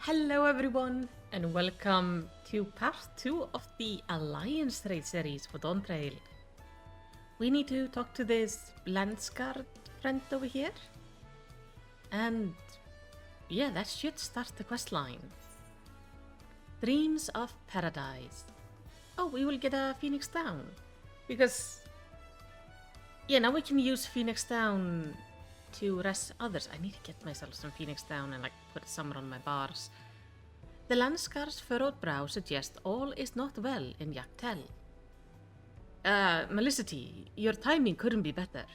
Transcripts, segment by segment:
Hello everyone, and welcome to part 2 of the Alliance Raid series for Dawn Trail. We need to talk to this Landsguard friend over here. And yeah, that should start the questline. Dreams of Paradise. Oh, we will get a Phoenix Down. Because yeah, now we can use Phoenix Down to rest others. I need to get myself some Phoenix Down and put some on my bars. The Landsguard's furrowed brow suggests all is not well in Yaktel. Malisity, your timing couldn't be better.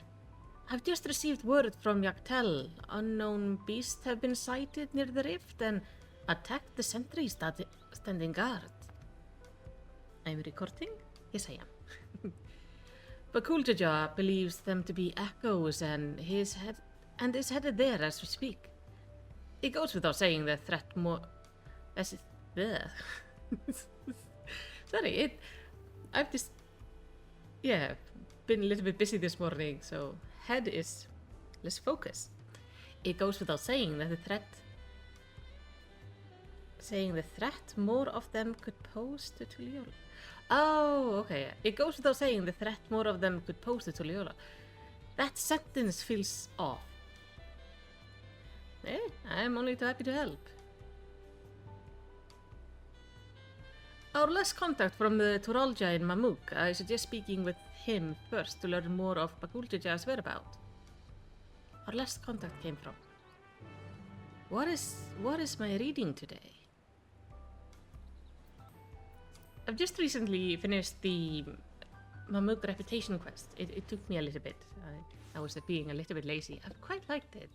I've just received word from Yaktel. Unknown beasts have been sighted near the rift and attacked the sentries standing guard. I'm recording? Yes, I am. Bakuljaja believes them to be echoes and is headed there as we speak. It goes without saying the threat more... Sorry, I've just... Yeah, been a little bit busy this morning, so head is... Let's focus. It goes without saying that the threat more of them could pose to Tuliola. Oh, okay. It goes without saying the threat more of them could pose to Tuliola. That sentence feels off. Eh, I'm only too happy to help. Our last contact from the Turalja in Mamuk, I suggest speaking with him first to learn more of Bakuljaja's whereabouts. Our last contact came from. What is my reading today? I've just recently finished the Mamuk reputation quest. It took me a little bit. I was being a little bit lazy. I've quite liked it.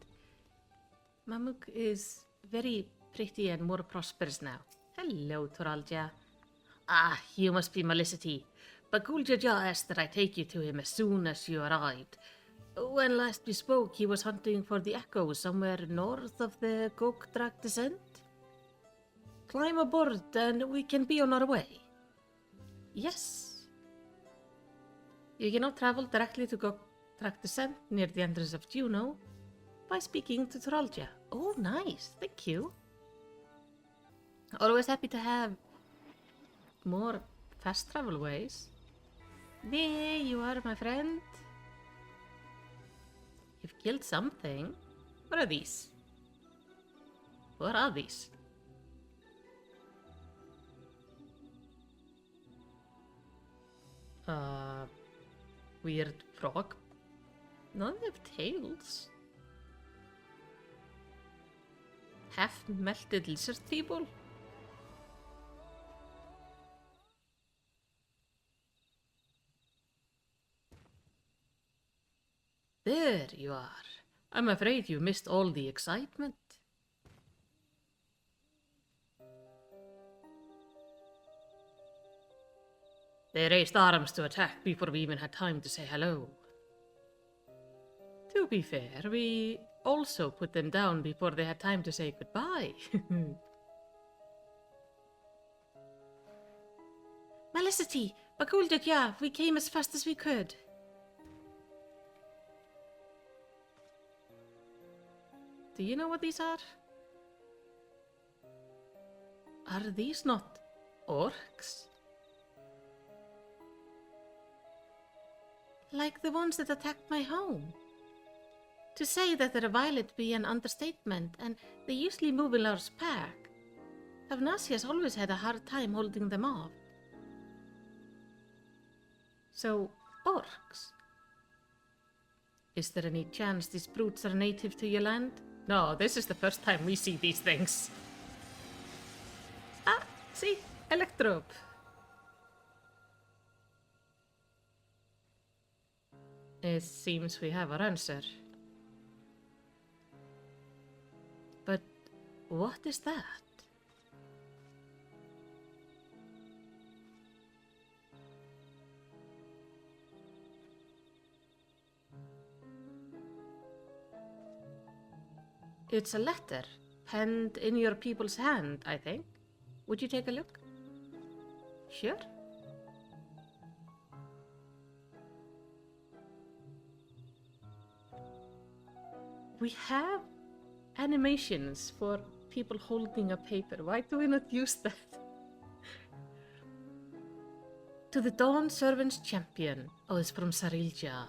Mamuk is very pretty and more prosperous now. Hello, Turalja. Ah, you must be Malisity. Bakuljaja asked that I take you to him as soon as you arrived. When last we spoke, he was hunting for the echo somewhere north of the Gokdrak descent. Climb aboard and we can be on our way. Yes. You cannot travel directly to Gokdrak descent near the entrance of Juno by speaking to Turalja. Oh, nice. Thank you. Always happy to have more fast travel ways. There you are, my friend. You've killed something. What are these? What are these? Weird frog. None have tails. Half-melted lizard people. There you are. I'm afraid you missed all the excitement. They raised arms to attack before we even had time to say hello. To be fair, we also put them down before they had time to say goodbye. Malisity! Bakuljaja! We came as fast as we could. Do you know what these are? Are these not orcs? Like the ones that attacked my home. To say that they're violent be an understatement, and they usually move in large pack. Tavnasi has always had a hard time holding them off. So, orcs? Is there any chance these brutes are native to your land? No, this is the first time we see these things. Ah, see? Electrope. It seems we have our answer. But what is that? It's a letter, penned in your people's hand, I think. Would you take a look? Sure. We have animations for people holding a paper. Why do we not use that? To the Dawn Servant's Champion. Oh, it's from Sarilja.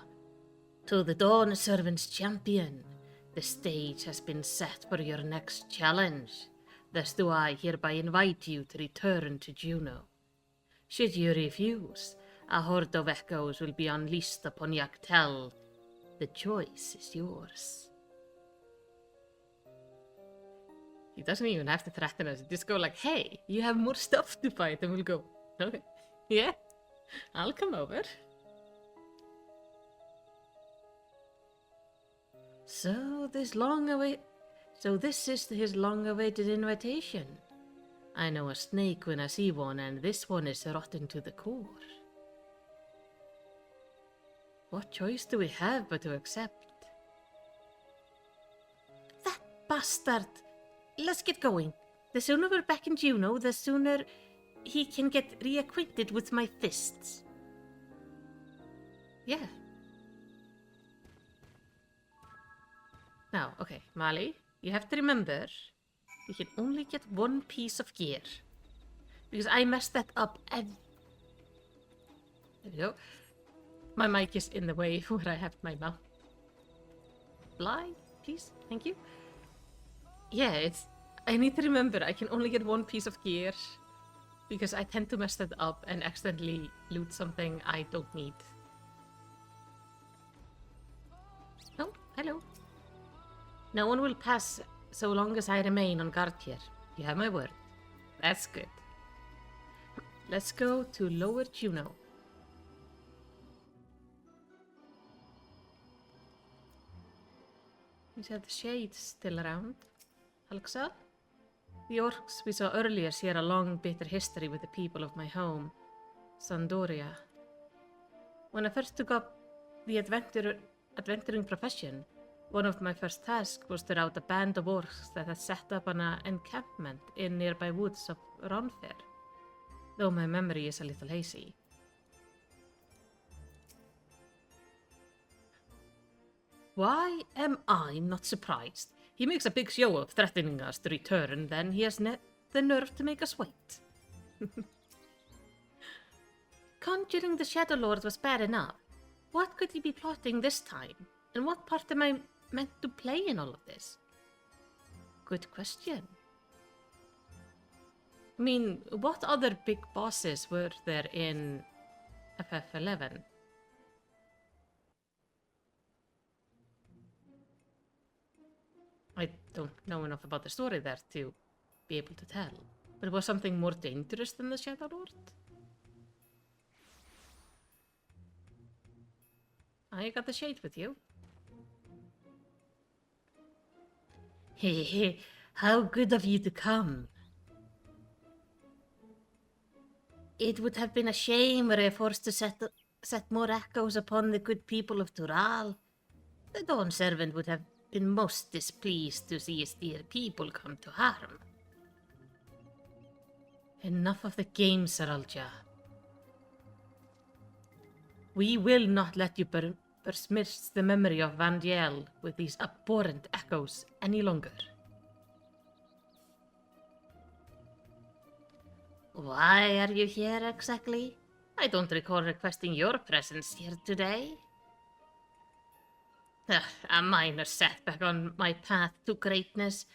To the Dawn Servant's Champion. The stage has been set for your next challenge. Thus do I hereby invite you to return to Juno. Should you refuse, a horde of echoes will be unleashed upon Yaktel. The choice is yours. He doesn't even have to threaten us. Just go like, hey, you have more stuff to fight, and we'll go, okay, yeah, I'll come over. So this is his long-awaited invitation. I know a snake when I see one, and this one is rotten to the core. What choice do we have but to accept? That bastard! Let's get going. The sooner we're back in Juno, the sooner he can get reacquainted with my fists. Yeah. Now, okay, Mali, you have to remember, you can only get one piece of gear. Because I messed that up There we go. My mic is in the way where I have my mouth. Fly, please, thank you. Yeah, I need to remember I can only get one piece of gear. Because I tend to mess that up and accidentally loot something I don't need. Oh, hello. No one will pass so long as I remain on guard here. You have my word. That's good. Let's go to Lower Juno. Is that the shade still around? Halxa? The orcs we saw earlier share a long, bitter history with the people of my home, Sandoria. When I first took up the adventuring profession, one of my first tasks was to rout a band of orcs that had set up an encampment in nearby woods of Ronfair, though my memory is a little hazy. Why am I not surprised? He makes a big show of threatening us to return, then he has the nerve to make us wait. Conjuring the Shadow Lord was bad enough. What could he be plotting this time? And what part am I meant to play in all of this? Good question. I mean, what other big bosses were there in FF11? I don't know enough about the story there to be able to tell. But was something more dangerous than the Shadow Lord? I got the shade with you. Hey, how good of you to come. It would have been a shame were I forced to set more echoes upon the good people of Tural. The Dawn Servant would have been most displeased to see his dear people come to harm. Enough of the game, Saralja. We will not let you besmirch the memory of vana'diel with these abhorrent echoes any longer. Why are you here exactly? I don't recall requesting your presence here today. A minor setback on my path to greatness,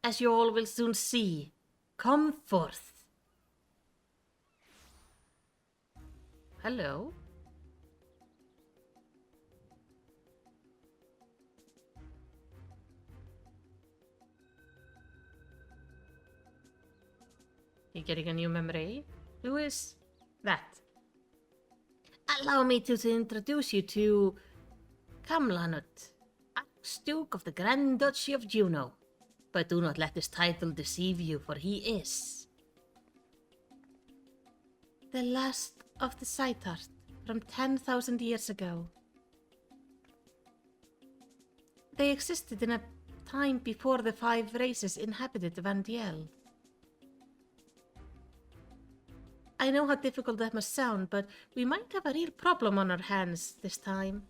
as you all will soon see. Come forth. Hello? You getting a new memory? Who is that? Allow me to introduce you to Kamlanut, Archduke of the Grand Duchy of Juno. But do not let this title deceive you, for he is the last of the Scythart from 10,000 years ago. They existed in a time before the 5 races inhabited vana'diel. I know how difficult that must sound, but we might have a real problem on our hands this time.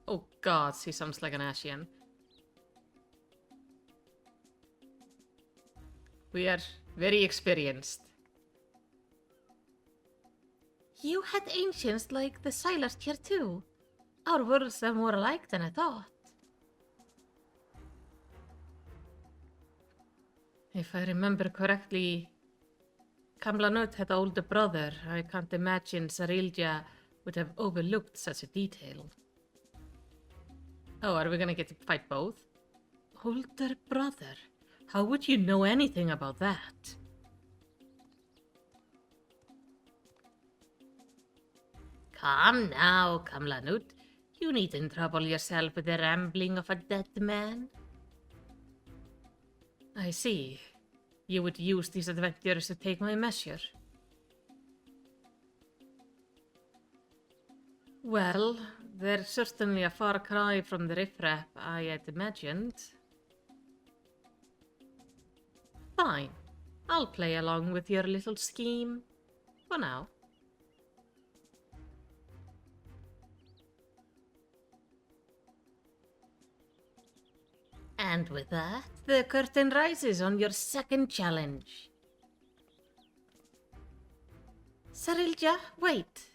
Oh god, he sounds like an Ashian. We are very experienced. You had ancients like the Silast here too. Our worlds are more alike than I thought. If I remember correctly, Kamlanut had an older brother. I can't imagine Sarilja would have overlooked such a detail. Oh, are we gonna get to fight both? Older brother? How would you know anything about that? Come now, Kamlanut. You needn't trouble yourself with the rambling of a dead man. I see. You would use these adventures to take my measure. Well, they're certainly a far cry from the riffraff I had imagined. Fine. I'll play along with your little scheme. For now. And with that, the curtain rises on your second challenge. Sarilja, wait.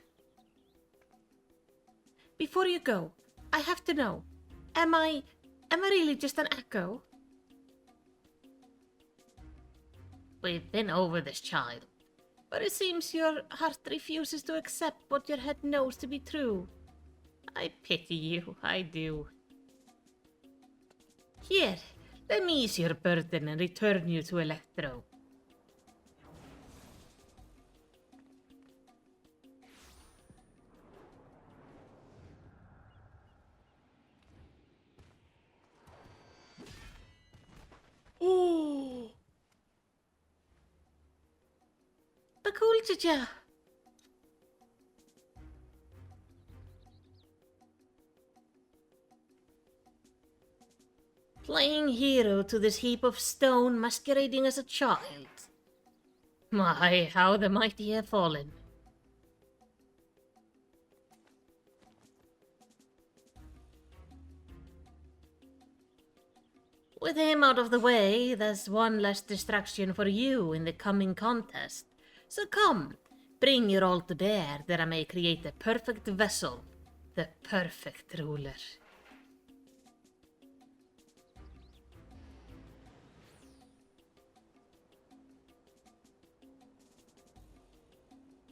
Before you go, I have to know. Am I really just an echo? We've been over this, child. But it seems your heart refuses to accept what your head knows to be true. I pity you, I do. Here, let me ease your burden and return you to Electro. Oh! Bakuljaja! Playing hero to this heap of stone masquerading as a child. My, how the mighty have fallen. With him out of the way, there's one less distraction for you in the coming contest. So come, bring your all to bear that I may create the perfect vessel, the perfect ruler.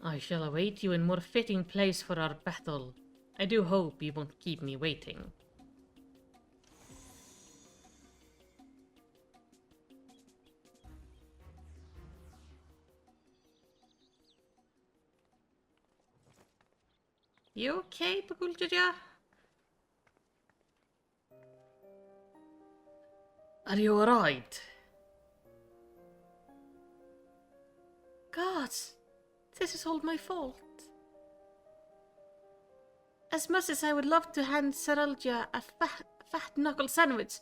I shall await you in more fitting place for our battle. I do hope you won't keep me waiting. You okay, Bakuljaja? Are you alright? Gods, this is all my fault. As much as I would love to hand Saralja a fat knuckle sandwich,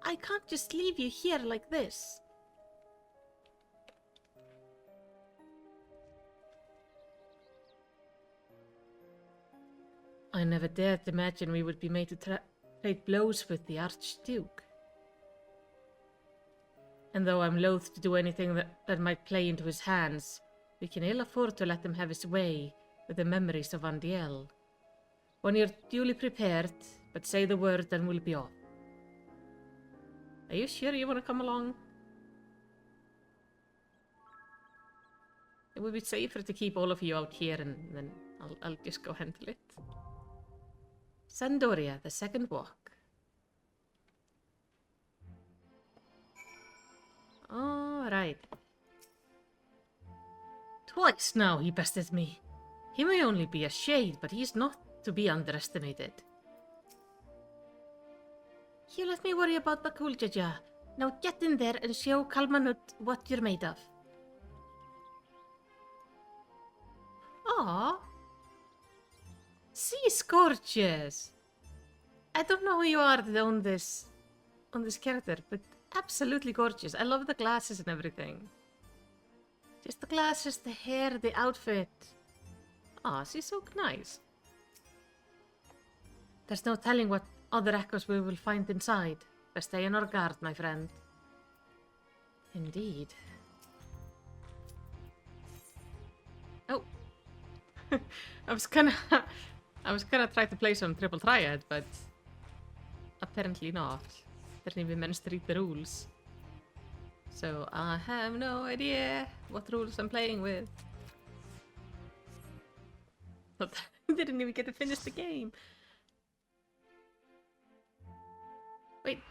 I can't just leave you here like this. I never dared imagine we would be made to trade blows with the Archduke. And though I'm loath to do anything that might play into his hands, we can ill afford to let him have his way with the memories of vana'diel. When you're duly prepared, but say the word and we'll be off. Are you sure you want to come along? It would be safer to keep all of you out here and then I'll just go handle it. Sandoria, the second walk. Alright. Twice now he bested me. He may only be a shade, but he's not to be underestimated. You let me worry about Bakuljaja. Now get in there and show Kalmanut what you're made of. Aww. She's gorgeous. I don't know who you are on this character, but absolutely gorgeous. I love the glasses and everything. Just the glasses, the hair, the outfit. Aw, she's so nice. There's no telling what other echoes we will find inside. Best stay on our guard, my friend. Indeed. Oh. I was gonna try to play some triple triad, but apparently not. Didn't even manage to read the rules. So I have no idea what rules I'm playing with. I didn't even get to finish the game. Wait.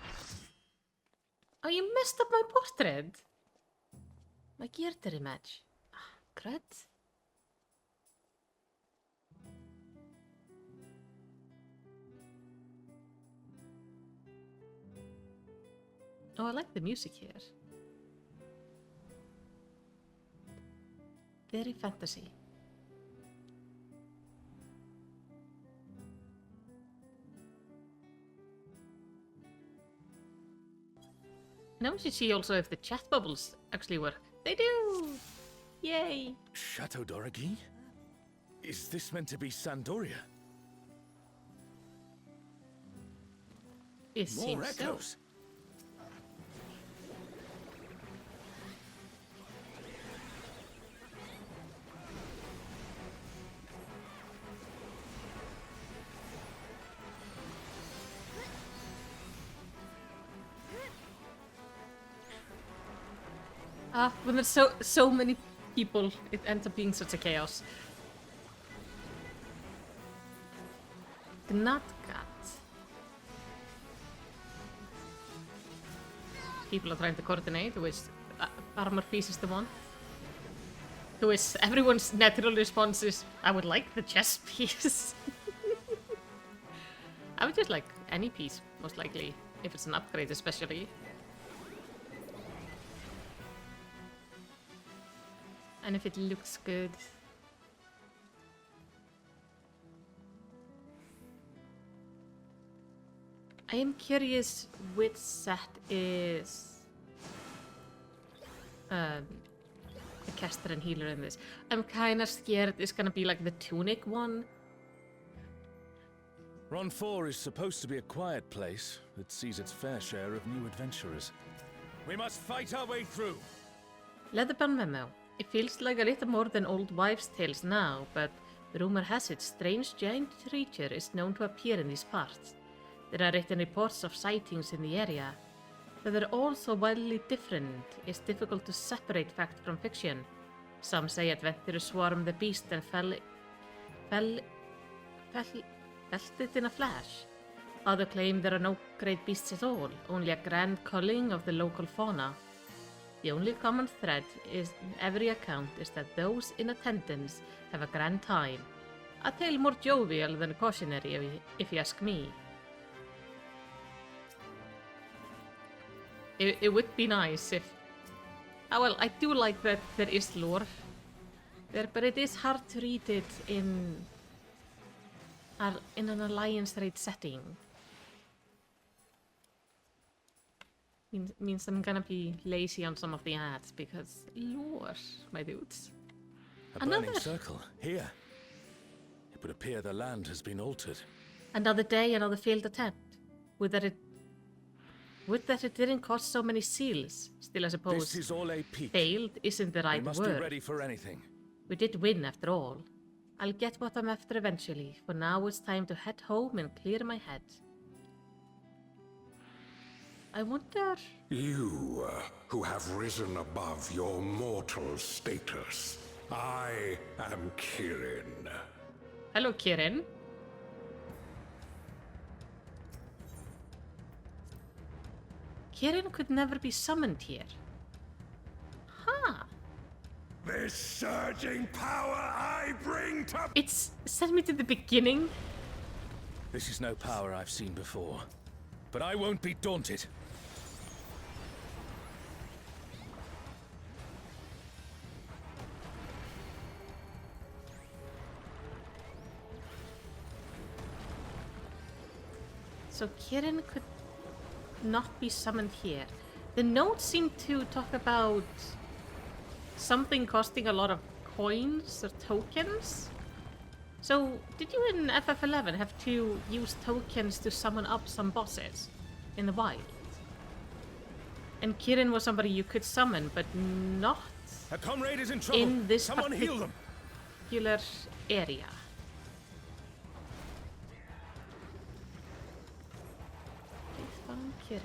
Oh, you messed up my portrait. My gear didn't match. Ah, crud. Oh, I like the music here. Very fantasy. Now we should see also if the chat bubbles actually work. They do! Yay! Chateau d'Origny? Is this meant to be Sandoria? It More seems so. echoes. When there's so many people, it ends up being such a chaos. Gnatgat. People are trying to coordinate, which armor piece is the one. To which everyone's natural response is, I would like the chess piece. I would just like any piece, most likely, if it's an upgrade especially. And if it looks good. I am curious which set is the caster and healer in this. I'm kind of scared it's gonna be like the tunic one. Ron 4 is supposed to be a quiet place that sees its fair share of new adventurers. We must fight our way through. Leatherbound memo. It feels like a little more than old wives' tales now, but rumor has it strange giant creature is known to appear in these parts. There are written reports of sightings in the area, but they're all so wildly different, it's difficult to separate fact from fiction. Some say adventurers swarmed the beast and felled it in a flash. Others claim there are no great beasts at all, only a grand culling of the local fauna. The only common thread in every account is that those in attendance have a grand time. A tale more jovial than cautionary, if you ask me. It would be nice if... Oh, well, I do like that there is lore there, but it is hard to read it in an Alliance raid setting. Means I'm gonna be lazy on some of the ads because lore, my dudes. A burning circle here. It would appear the land has been altered. Another day, another failed attempt. Would that it didn't cost so many seals. Still, I suppose This is all a peak. failed isn't the right We must word. be ready for anything. We did win after all. I'll get what I'm after eventually. For now, it's time to head home and clear my head. I wonder... You, who have risen above your mortal status. I am Kirin. Hello, Kirin. Kirin could never be summoned here. Huh. This surging power I bring to... It's sent me to the beginning. This is no power I've seen before. But I won't be daunted. So Kirin could not be summoned here. The notes seem to talk about something costing a lot of coins or tokens. So, did you in FF11 have to use tokens to summon up some bosses in the wild? And Kirin was somebody you could summon, but not A comrade is in trouble. in this Someone heal them. particular area. I found Kirin.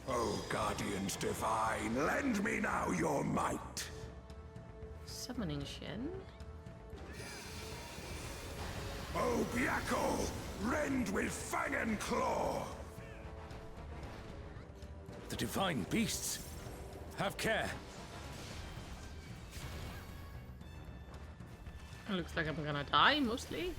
Oh, guardians divine, lend me now your might. Summoning Shen. Oh, Byakko, rend with fang and claw. The divine beasts. Have care. Looks like I'm gonna die, mostly.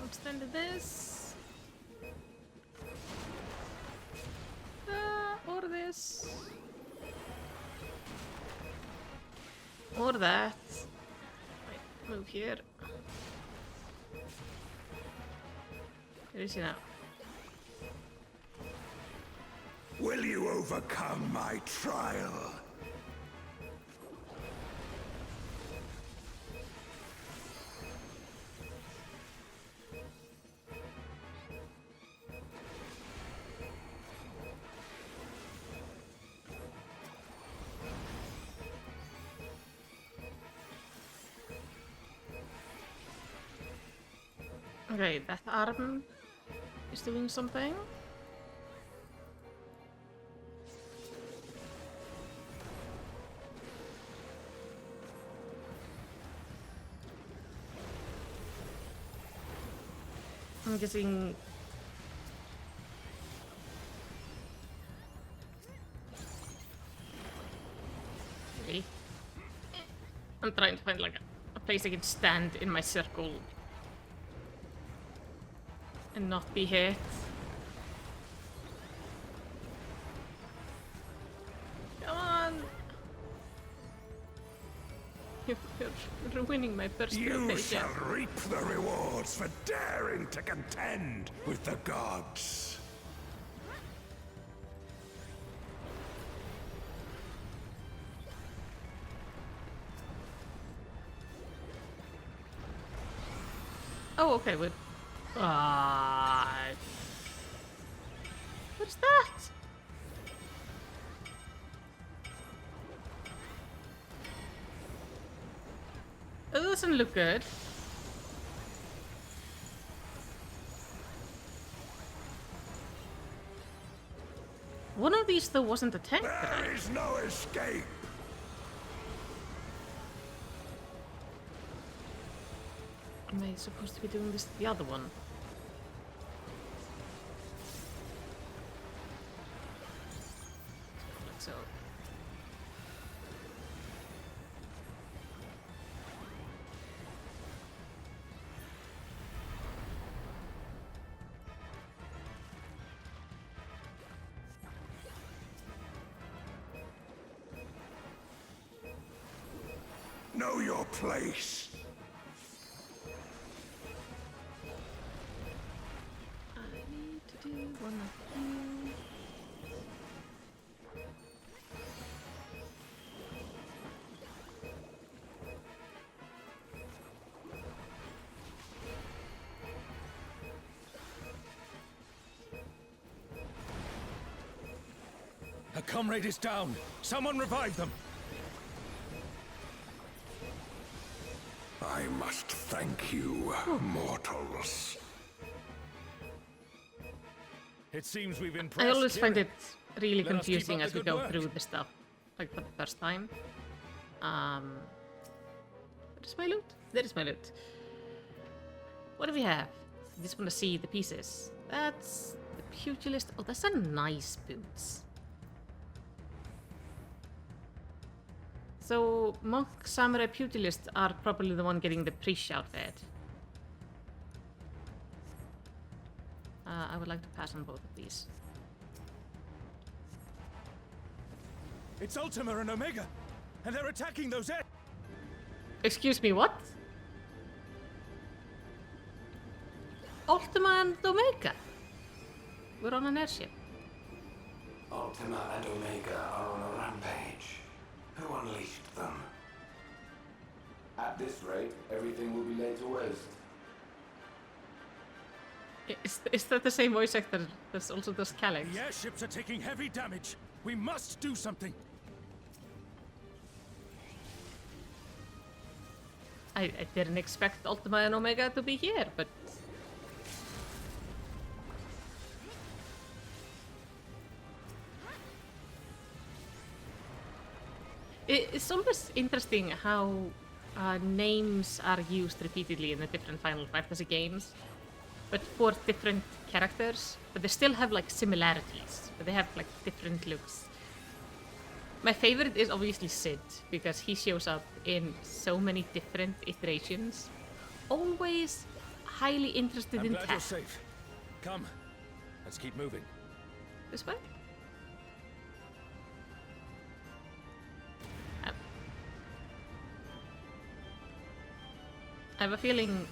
Extended this. Or this. Or that. Wait, move here. Where is he now? Will you overcome my trial? Okay, that arm is doing something. I'm guessing. Okay. I'm trying to find like a place I can stand in my circle and not be hit. Come on! You're ruining my first You rotation. shall reap the rewards for daring to contend with the gods. Oh, okay, wait. What's that? That doesn't look good. One of these though wasn't a tank, right? There is no escape. Am I supposed to be doing this to the other one? Like so. Know your place. I need to do one of you. A comrade is down. Someone revive them. I must thank you, mortals. It seems we've I impressed always find Kirin. it really Let us keep confusing up as the we good go work. through the stuff, like for the first time. Where's my loot? There's my loot. What do we have? I just want to see the pieces. That's the pugilist. Oh, that's a nice boots. So monk, samurai, pugilist are probably the one getting the priest outfit. I would like to pass on both of these. It's Ultima and Omega, and they're attacking those air. Excuse me, what? Ultima and Omega? We're on an airship. Ultima and Omega are on a rampage. Who unleashed them? At this rate, everything will be laid to waste. Is that the same voice actor that also does Calyx? The airships are taking heavy damage. We must do something. I didn't expect Ultima and Omega to be here, but... It's always interesting how names are used repeatedly in the different Final Fantasy games, but for different characters, but they still have like similarities, but they have like different looks. My favorite is obviously Sid, because he shows up in so many different iterations. Always highly interested I'm in glad tech. you're safe. Come, let's keep moving. This way? I have a feeling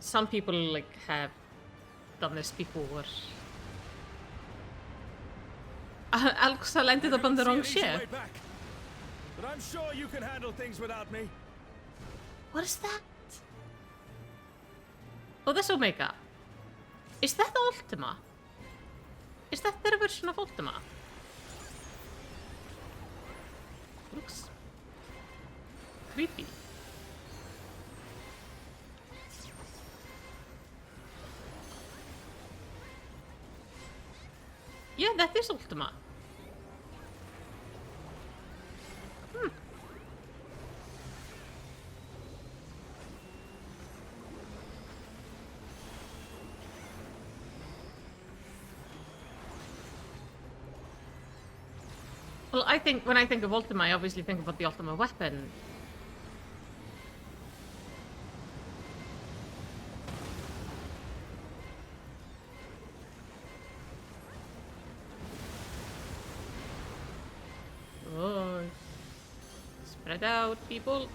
some people like have done this before. Alex landed up on the wrong ship. But I'm sure you can handle things without me. What is that? Oh, that's Omega. Is that Ultima? Is that their version of Ultima? Looks creepy. Yeah, that is Ultima. Well, when I think of Ultima, I obviously think about the Ultima weapon. Oh, spread out, people.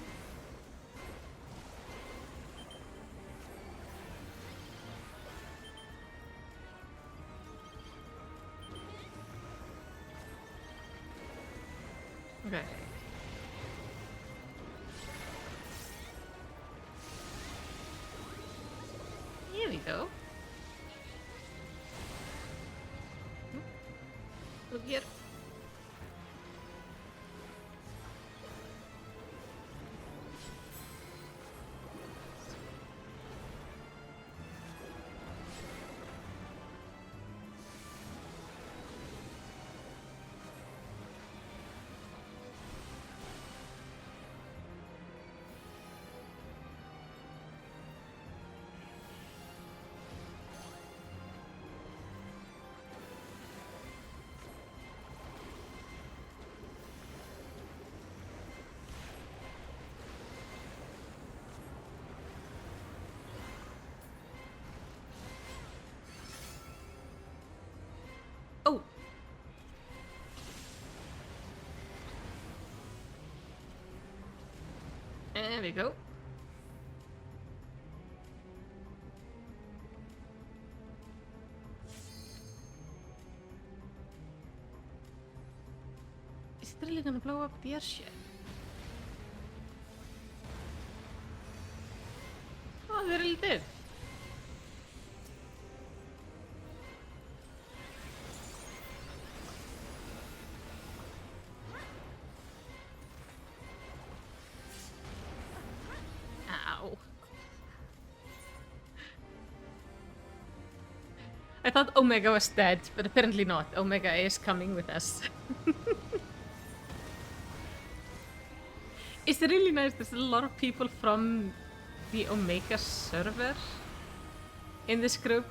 Okay. Here we go. Look here. Oh! There we go. Is it really gonna blow up the airship? Oh, they really did. Ow. I thought Omega was dead, but apparently not. Omega is coming with us. It's really nice. There's a lot of people from the Omega server in this group.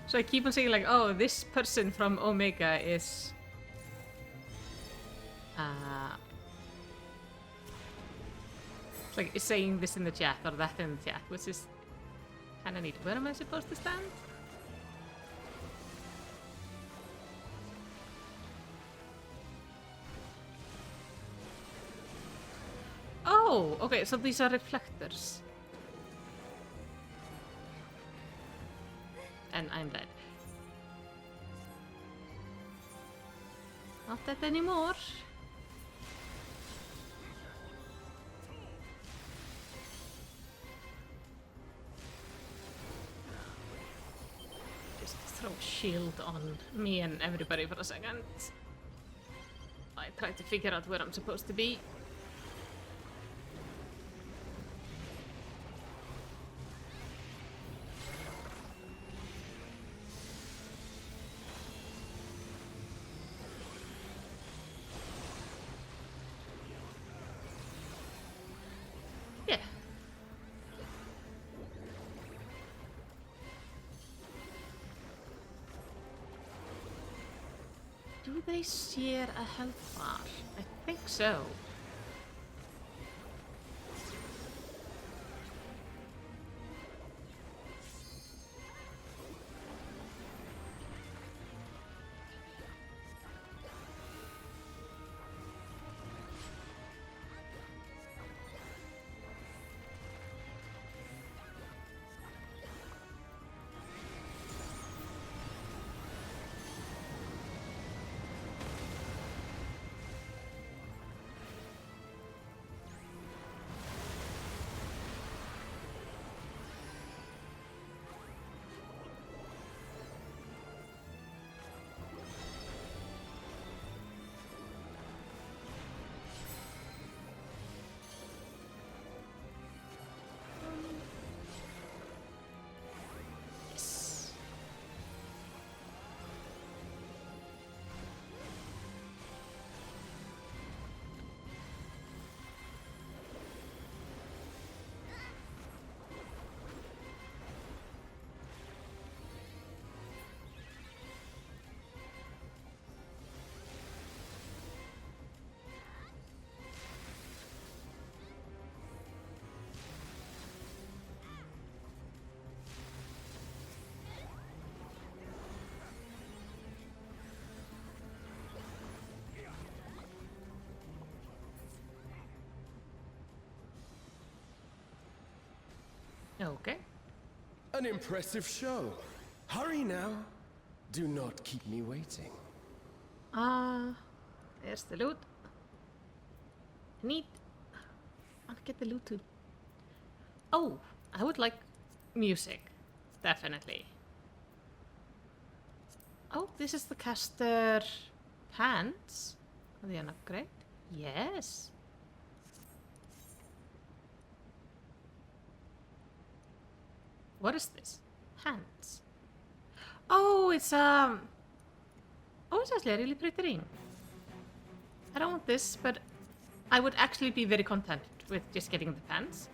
So I keep on saying like, oh, this person from Omega is... like, is saying this in the chat or that in the chat, which is kind of neat. Where am I supposed to stand? Oh, okay, so these are reflectors. And I'm dead. Not that anymore. Just throw shield on me and everybody for a second. I try to figure out where I'm supposed to be. Yeah. Do they share a health bar? I think so. Yes. Okay. An impressive show. Hurry now. Do not keep me waiting. There's the loot. Neat. I'll get the loot too. Oh, I would like music. Definitely. Oh, this is the caster pants. Are they an upgrade? Yes. What is this? Hands. Oh, it's oh, it's actually a really pretty ring. I don't want this, but I would actually be very content with just getting the pants.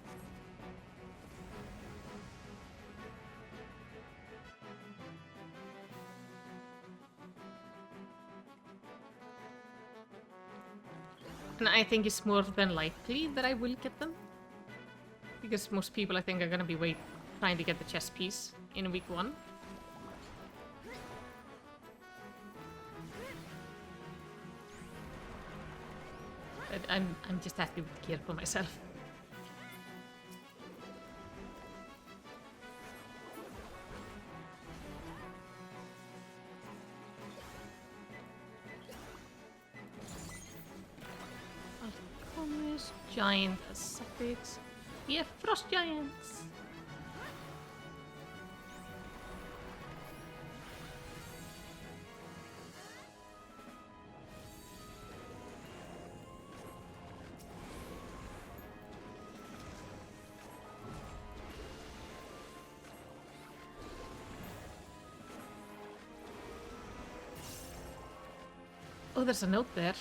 And I think it's more than likely that I will get them. Because most people, I think, are gonna be trying to get the chess piece in week 1. But I'm just happy with gear for myself. Alchemist, giant ascetics. We have frost giants. Oh, there's a note there.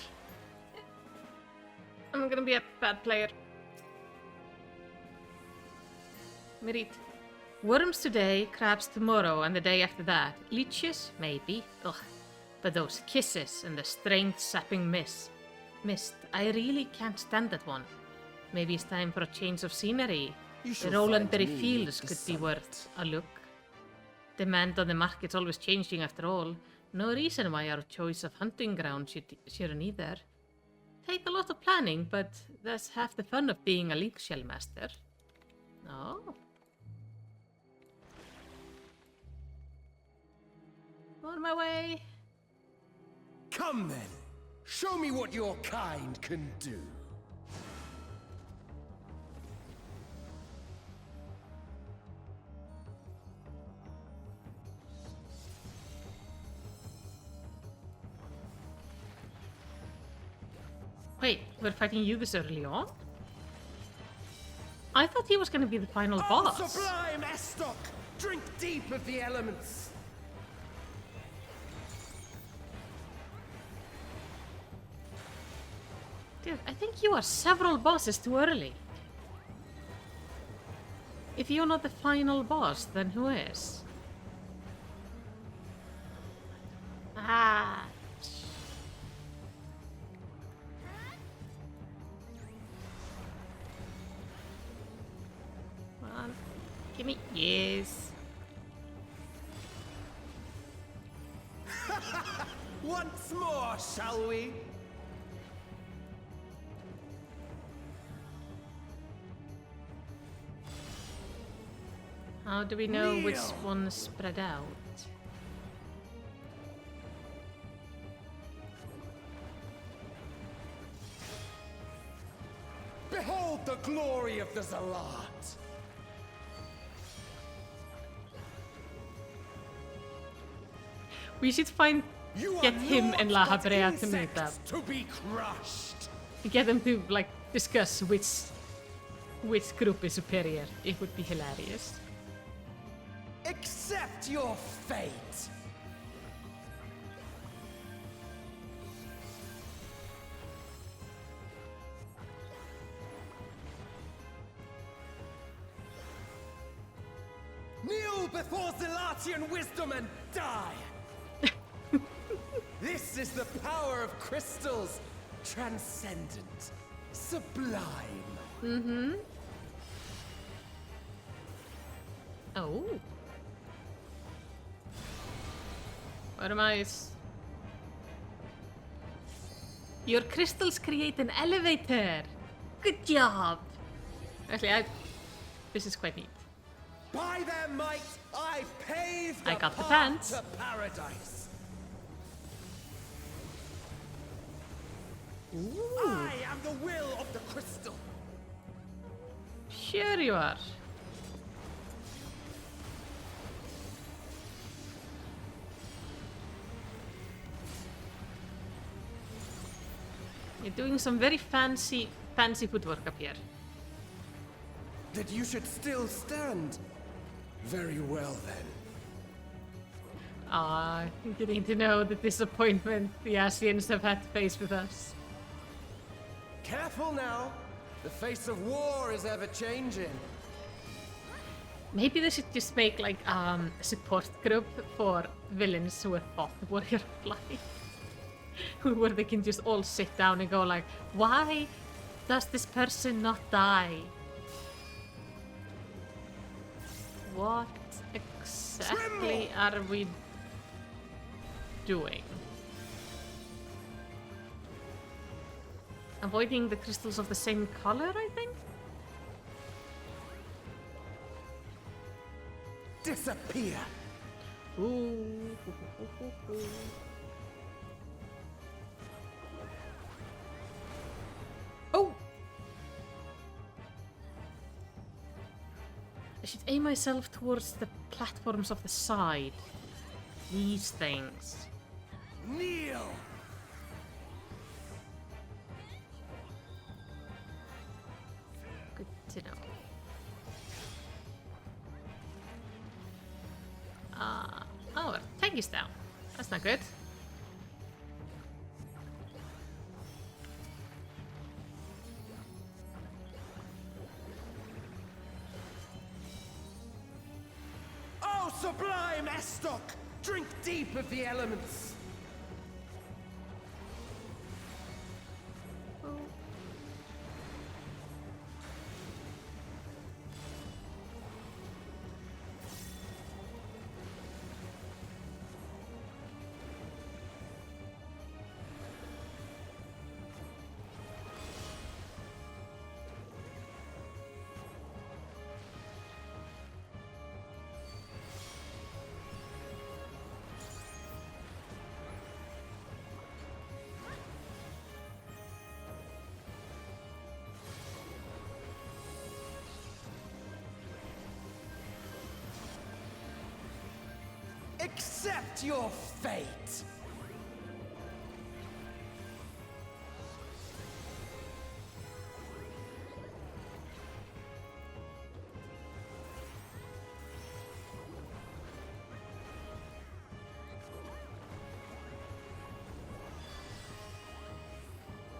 I'm gonna be a bad player. Merit. Worms today, crabs tomorrow, and the day after that. Leeches? Maybe. Ugh. But those kisses and the strength-sapping mist. I really can't stand that one. Maybe it's time for a change of scenery. The Rolandberry Fields could be worth a look. Demand on the market's always changing after all. No reason why our choice of hunting ground shouldn't either. Take a lot of planning, but that's half the fun of being a link shell master. Oh. On my way. Come then. Show me what your kind can do. Wait, we're fighting you this early on? I thought he was gonna be the final boss. Oh, sublime Estoc! Drink deep of the elements! Dude, I think you are several bosses too early. If you're not the final boss, then who is? Ah. Come on. Give me... Yes. Once more, shall we? How do we know which Kneel. one is spread out? Behold the glory of the Zalat! We should find... You Get are him naught and La but Habrea to meet insects up. to be crushed! Get them to, like, discuss which group is superior. It would be hilarious. Accept your fate! Kneel before Zalatian wisdom and die! This is the power of crystals, transcendent, sublime. Oh. What am I? Your crystals create an elevator. Good job. Actually, this is quite neat. By their might, I pave I the got the path pants. to paradise. I am the will of the crystal. Sure you are. You're doing some very fancy footwork up here. That you should still stand. Very well then. Ah, getting to know the disappointment the Asians have had to face with us. Careful now. The face of war is ever changing. Maybe they should just make like a support group for villains who have fought the Warrior of Light. Where they can just all sit down and go like, why does this person not die? What exactly are we doing? Avoiding the crystals of the same color, I think? Disappear. Ooh. Oh! I should aim myself towards the platforms of the side. These things. Kneel. Good to know. Oh, our tank is down. That's not good. Oh, sublime Estoc! Drink deep of the elements. Accept your fate!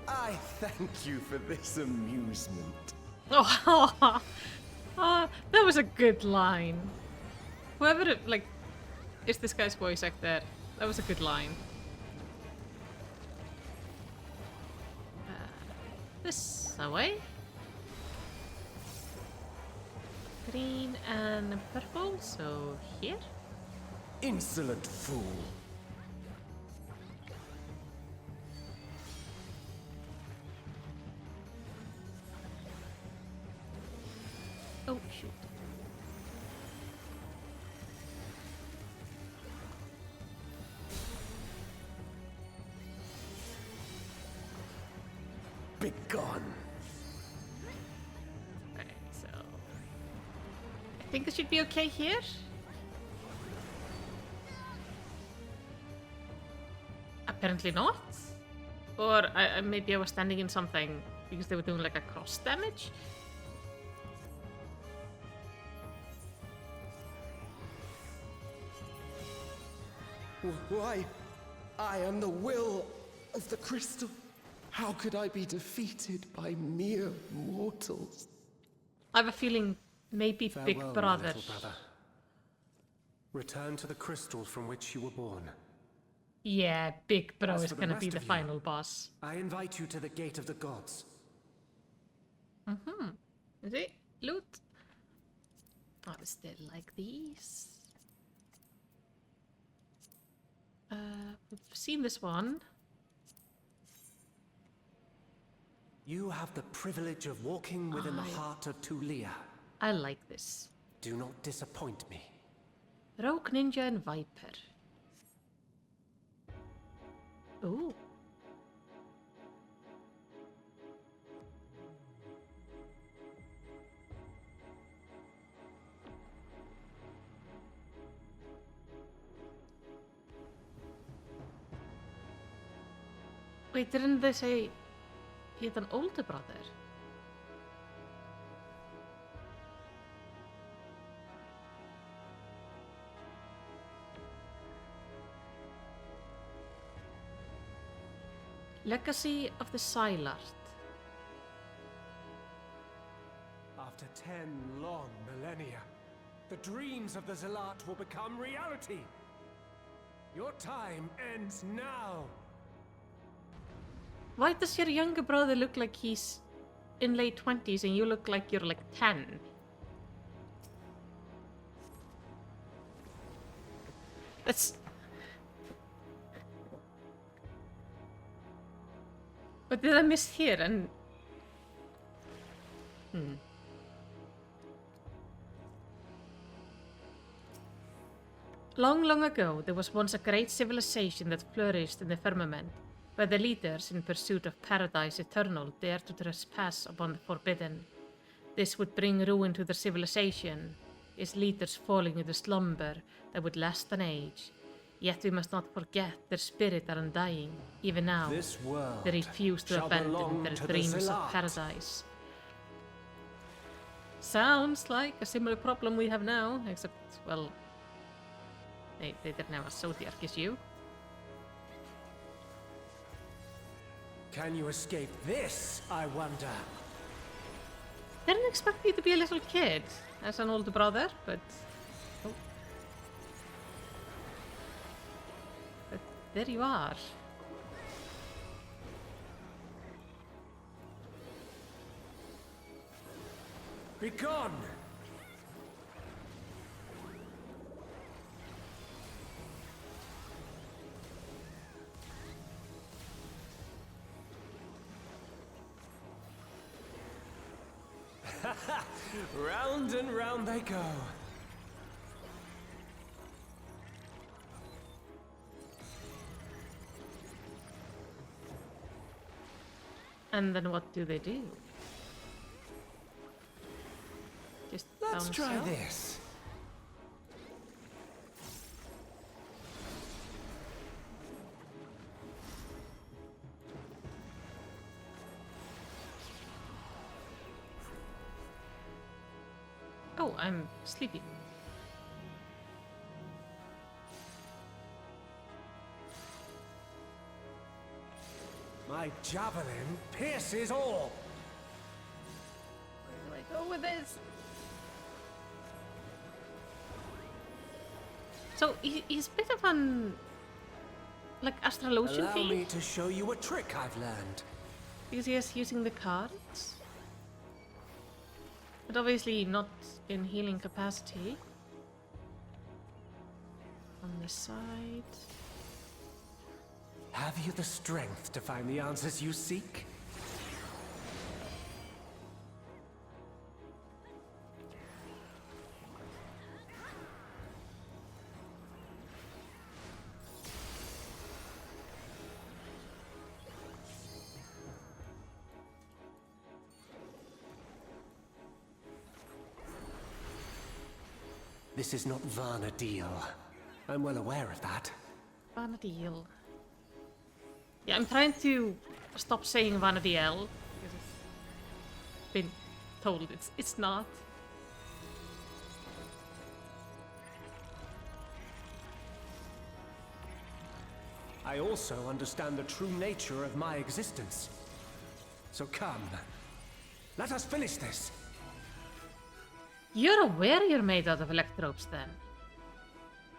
I thank you for this amusement. Oh, that was a good line. Whoever, like, is this guy's voice actor, that was a good line. This away. Green and purple, so here. Insolent fool. Oh, shoot. Be gone. Okay, so I think this should be okay here. Apparently not. Or maybe I was standing in something because they were doing like a cross damage. Why? I am the will of the crystal. How could I be defeated by mere mortals? I have a feeling maybe Big Farewell, my Brother. little brother. Return to the crystal from which you were born. Yeah, Big Bro As is for the gonna rest be the of you, final boss. I invite you to the gate of the gods. Is it? Loot? I still like these. We've seen this one. You have the privilege of walking within the heart of Tulia. I like this. Do not disappoint me. Rogue Ninja and Viper. Ooh. Wait, didn't they say he had an older brother? Legacy of the Silart. After 10 long millennia, the dreams of the Zealot will become reality. Your time ends now. Why does your younger brother look like he's in late 20s and you look like you're like 10? That's... What did I miss here? And... Long, long ago, there was once a great civilization that flourished in the firmament, where the leaders in pursuit of paradise eternal dared to trespass upon the forbidden. This would bring ruin to their civilization, its leaders falling into slumber that would last an age. Yet we must not forget their spirit are undying. Even now, This world they refuse to shall abandon belong their to the dreams of Zealot. paradise. Sounds like a similar problem we have now, except, well, they didn't have a Zodiac issue. Can you escape this, I wonder? Didn't expect you to be a little kid as an older brother, but... Oh. But there you are. Be gone! Round and round they go. And then what do they do? Just Let's down try south? this. Oh, I'm sleepy. My javelin pierces all. Where do I go with this? So he's a bit of an like astrologian Allow thing me to show you a trick I've learned. because he is using the cards, but obviously not in healing capacity. On the side. Have you the strength to find the answers you seek? This is not vana'diel. I'm well aware of that. Vana'diel. Yeah, I'm trying to stop saying vana'diel because it's been told it's not. I also understand the true nature of my existence. So come, let us finish this. You're aware you're made out of electrodes then?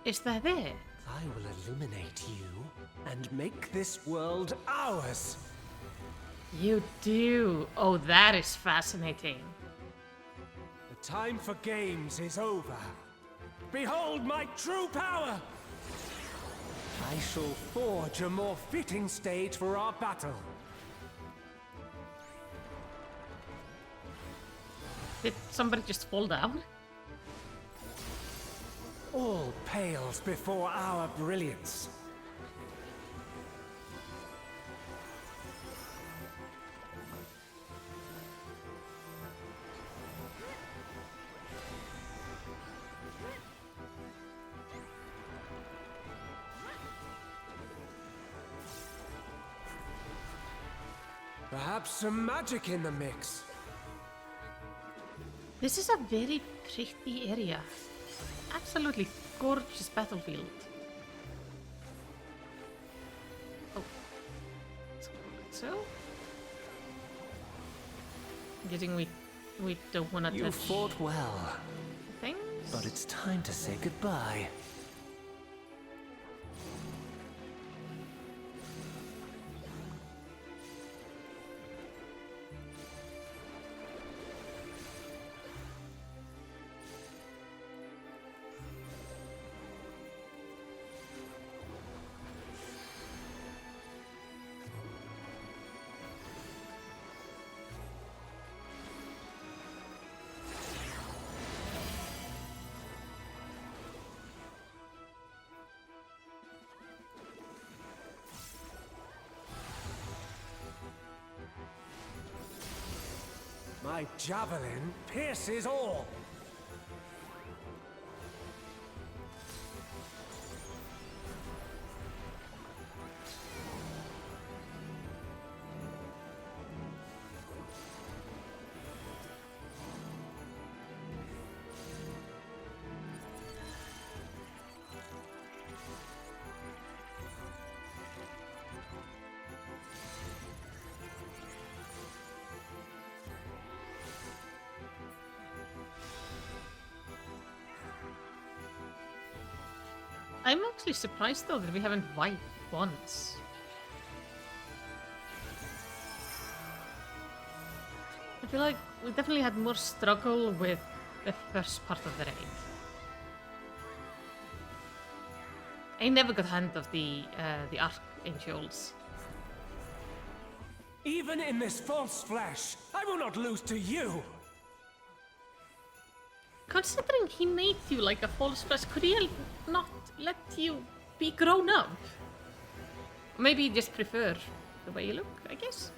Is that it? I will illuminate you and make this world ours. You do. Oh, that is fascinating. The time for games is over. Behold my true power! I shall forge a more fitting stage for our battle. Did somebody just fall down? All pales before our brilliance. Perhaps some magic in the mix. This is a very pretty area. Absolutely gorgeous battlefield. Oh. So? I'm guessing we don't want to touch You fought well, things. but it's time to say goodbye. My javelin pierces all. I'm actually surprised though that we haven't wiped once. I feel like we definitely had more struggle with the first part of the raid. I never got hand of the archangels. Even in this false flesh, I will not lose to you! Considering he made you like a false flesh, could he not let you be grown up? Maybe he just prefer the way you look, I guess.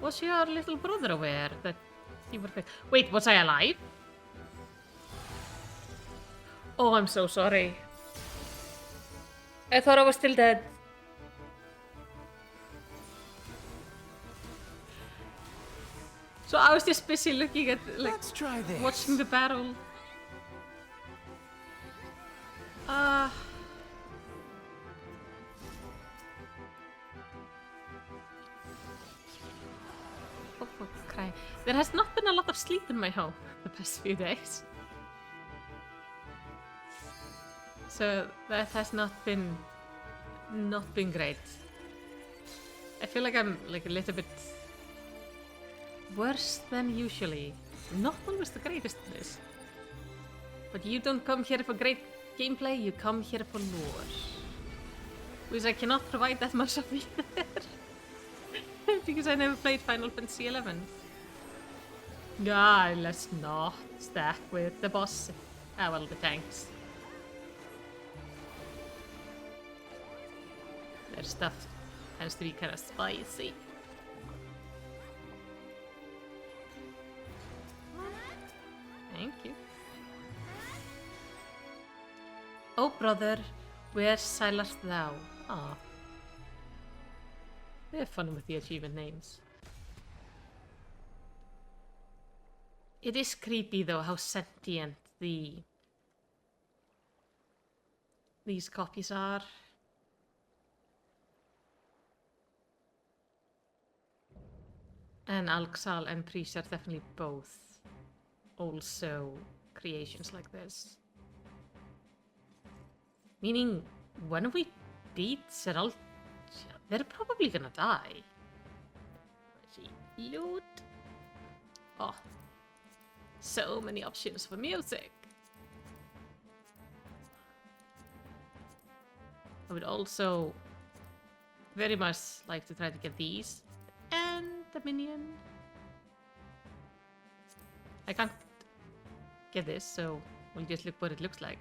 Was your little brother aware that you were... Wait, was I alive? Oh, I'm so sorry. I thought I was still dead. So I was just busy looking at, like, Let's try this. watching the battle. Oh, fuck, cry. There has not been a lot of sleep in my home the past few days. So that has not been great. I feel like I'm like a little bit worse than usually. Not always the greatest in this. But you don't come here for great gameplay, you come here for lore. Which I cannot provide that much of either. Because I never played Final Fantasy XI. Ah, let's not stack with the boss. Ah, well, the tanks. Their stuff tends to be kind of spicy. Thank you. Oh, brother, where silest thou? Ah. They have fun with the achievement names. It is creepy, though, how sentient these copies are. And Alxal and Priest are definitely both also creations like this. Meaning, when we beat Seraltia, they're probably gonna die. Loot. Oh. So many options for music. I would also very much like to try to get these. And the minion. I can't get this, so we'll just look what it looks like.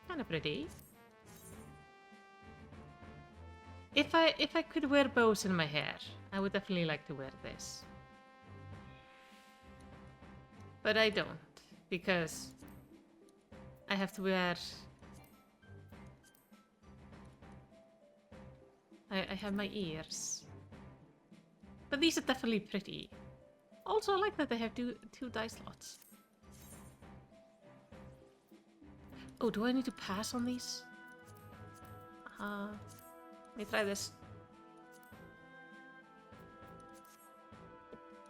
Kind of pretty. If I could wear bows in my hair, I would definitely like to wear this. But I don't, because I have to wear... I have my ears. But these are definitely pretty. Also, I like that they have two die slots. Oh, do I need to pass on these? Let me try this.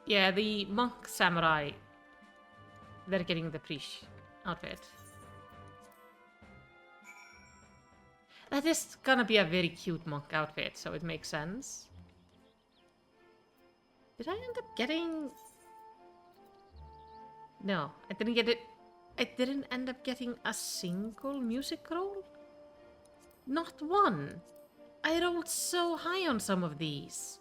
Yeah, the monk samurai, they're getting the priest outfit. That is gonna be a very cute monk outfit, so it makes sense. Did I end up getting... No, I didn't get it. I didn't end up getting a single music roll? Not one. I rolled so high on some of these.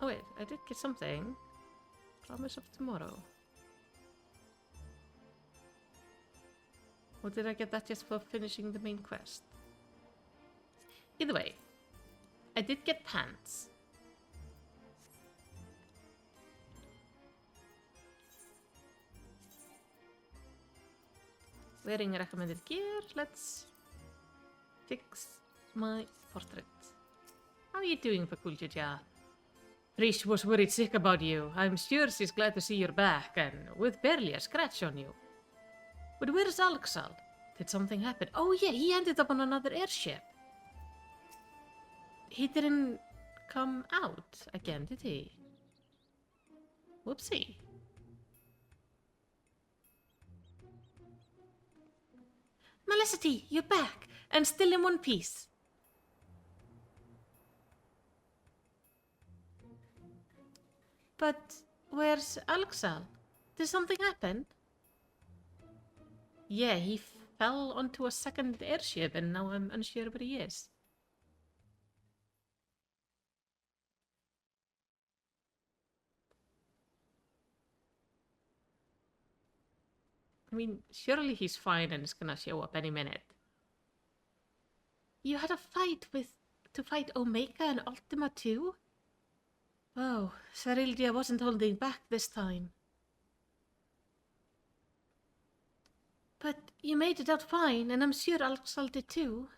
Oh wait, I did get something. Promise of tomorrow. Or did I get that just for finishing the main quest? Either way, I did get pants. Wearing recommended gear, let's fix my portrait. How are you doing, Fakultja? Prish was worried sick about you. I'm sure she's glad to see you're back, and with barely a scratch on you. But where's Alxal? Did something happen? Oh yeah, he ended up on another airship. He didn't come out again, did he? Whoopsie. Malisity, you're back, and still in one piece. But where's Alxal? Did something happen? Yeah, he fell onto a second airship, and now I'm unsure where he is. I mean, surely he's fine and is gonna show up any minute. You had a fight to fight Omega and Ultima too? Oh, Sarildia wasn't holding back this time. But you made it out fine, and I'm sure Alxal did too.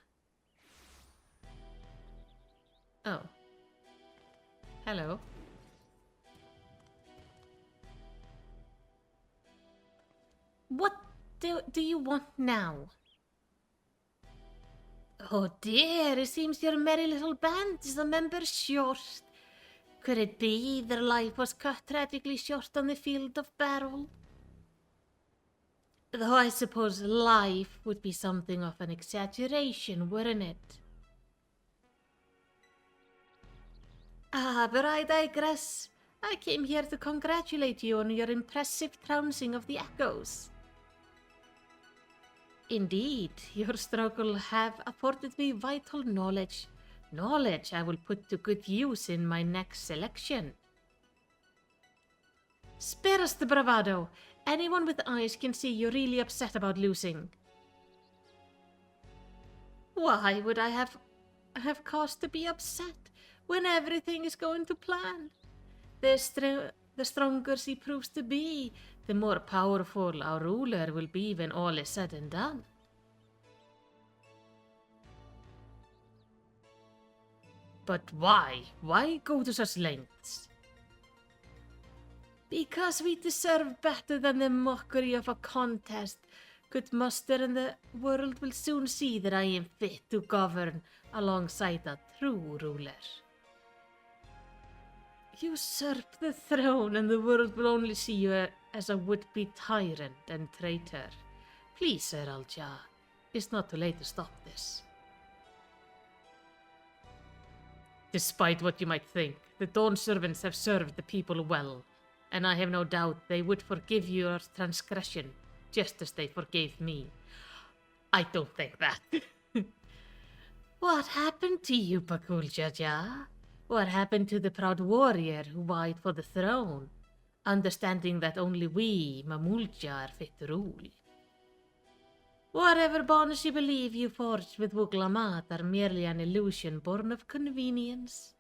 Oh. Hello. What do you want now? Oh dear, it seems your merry little band is a member short. Could it be their life was cut tragically short on the field of battle? Though I suppose life would be something of an exaggeration, wouldn't it? Ah, but I digress. I came here to congratulate you on your impressive trouncing of the echoes. Indeed, your struggle have afforded me vital knowledge. Knowledge I will put to good use in my next selection. Spare us the bravado. Anyone with eyes can see you're really upset about losing. Why would I have cause to be upset when everything is going to plan? The stronger she proves to be, the more powerful our ruler will be when all is said and done. But why? Why go to such lengths? Because we deserve better than the mockery of a contest could muster, and the world will soon see that I am fit to govern alongside a true ruler. Usurp the throne and the world will only see you as a would-be tyrant and traitor. Please, Sir Alja, it's not too late to stop this. Despite what you might think, the Dawn servants have served the people well, and I have no doubt they would forgive your transgression, just as they forgave me. I don't think that. What happened to you, Bakul Jaja? What happened to the proud warrior who vied for the throne, understanding that only we, Mamulja, are fit to rule? Whatever bonds you believe you forged with Wuglamat are merely an illusion born of convenience.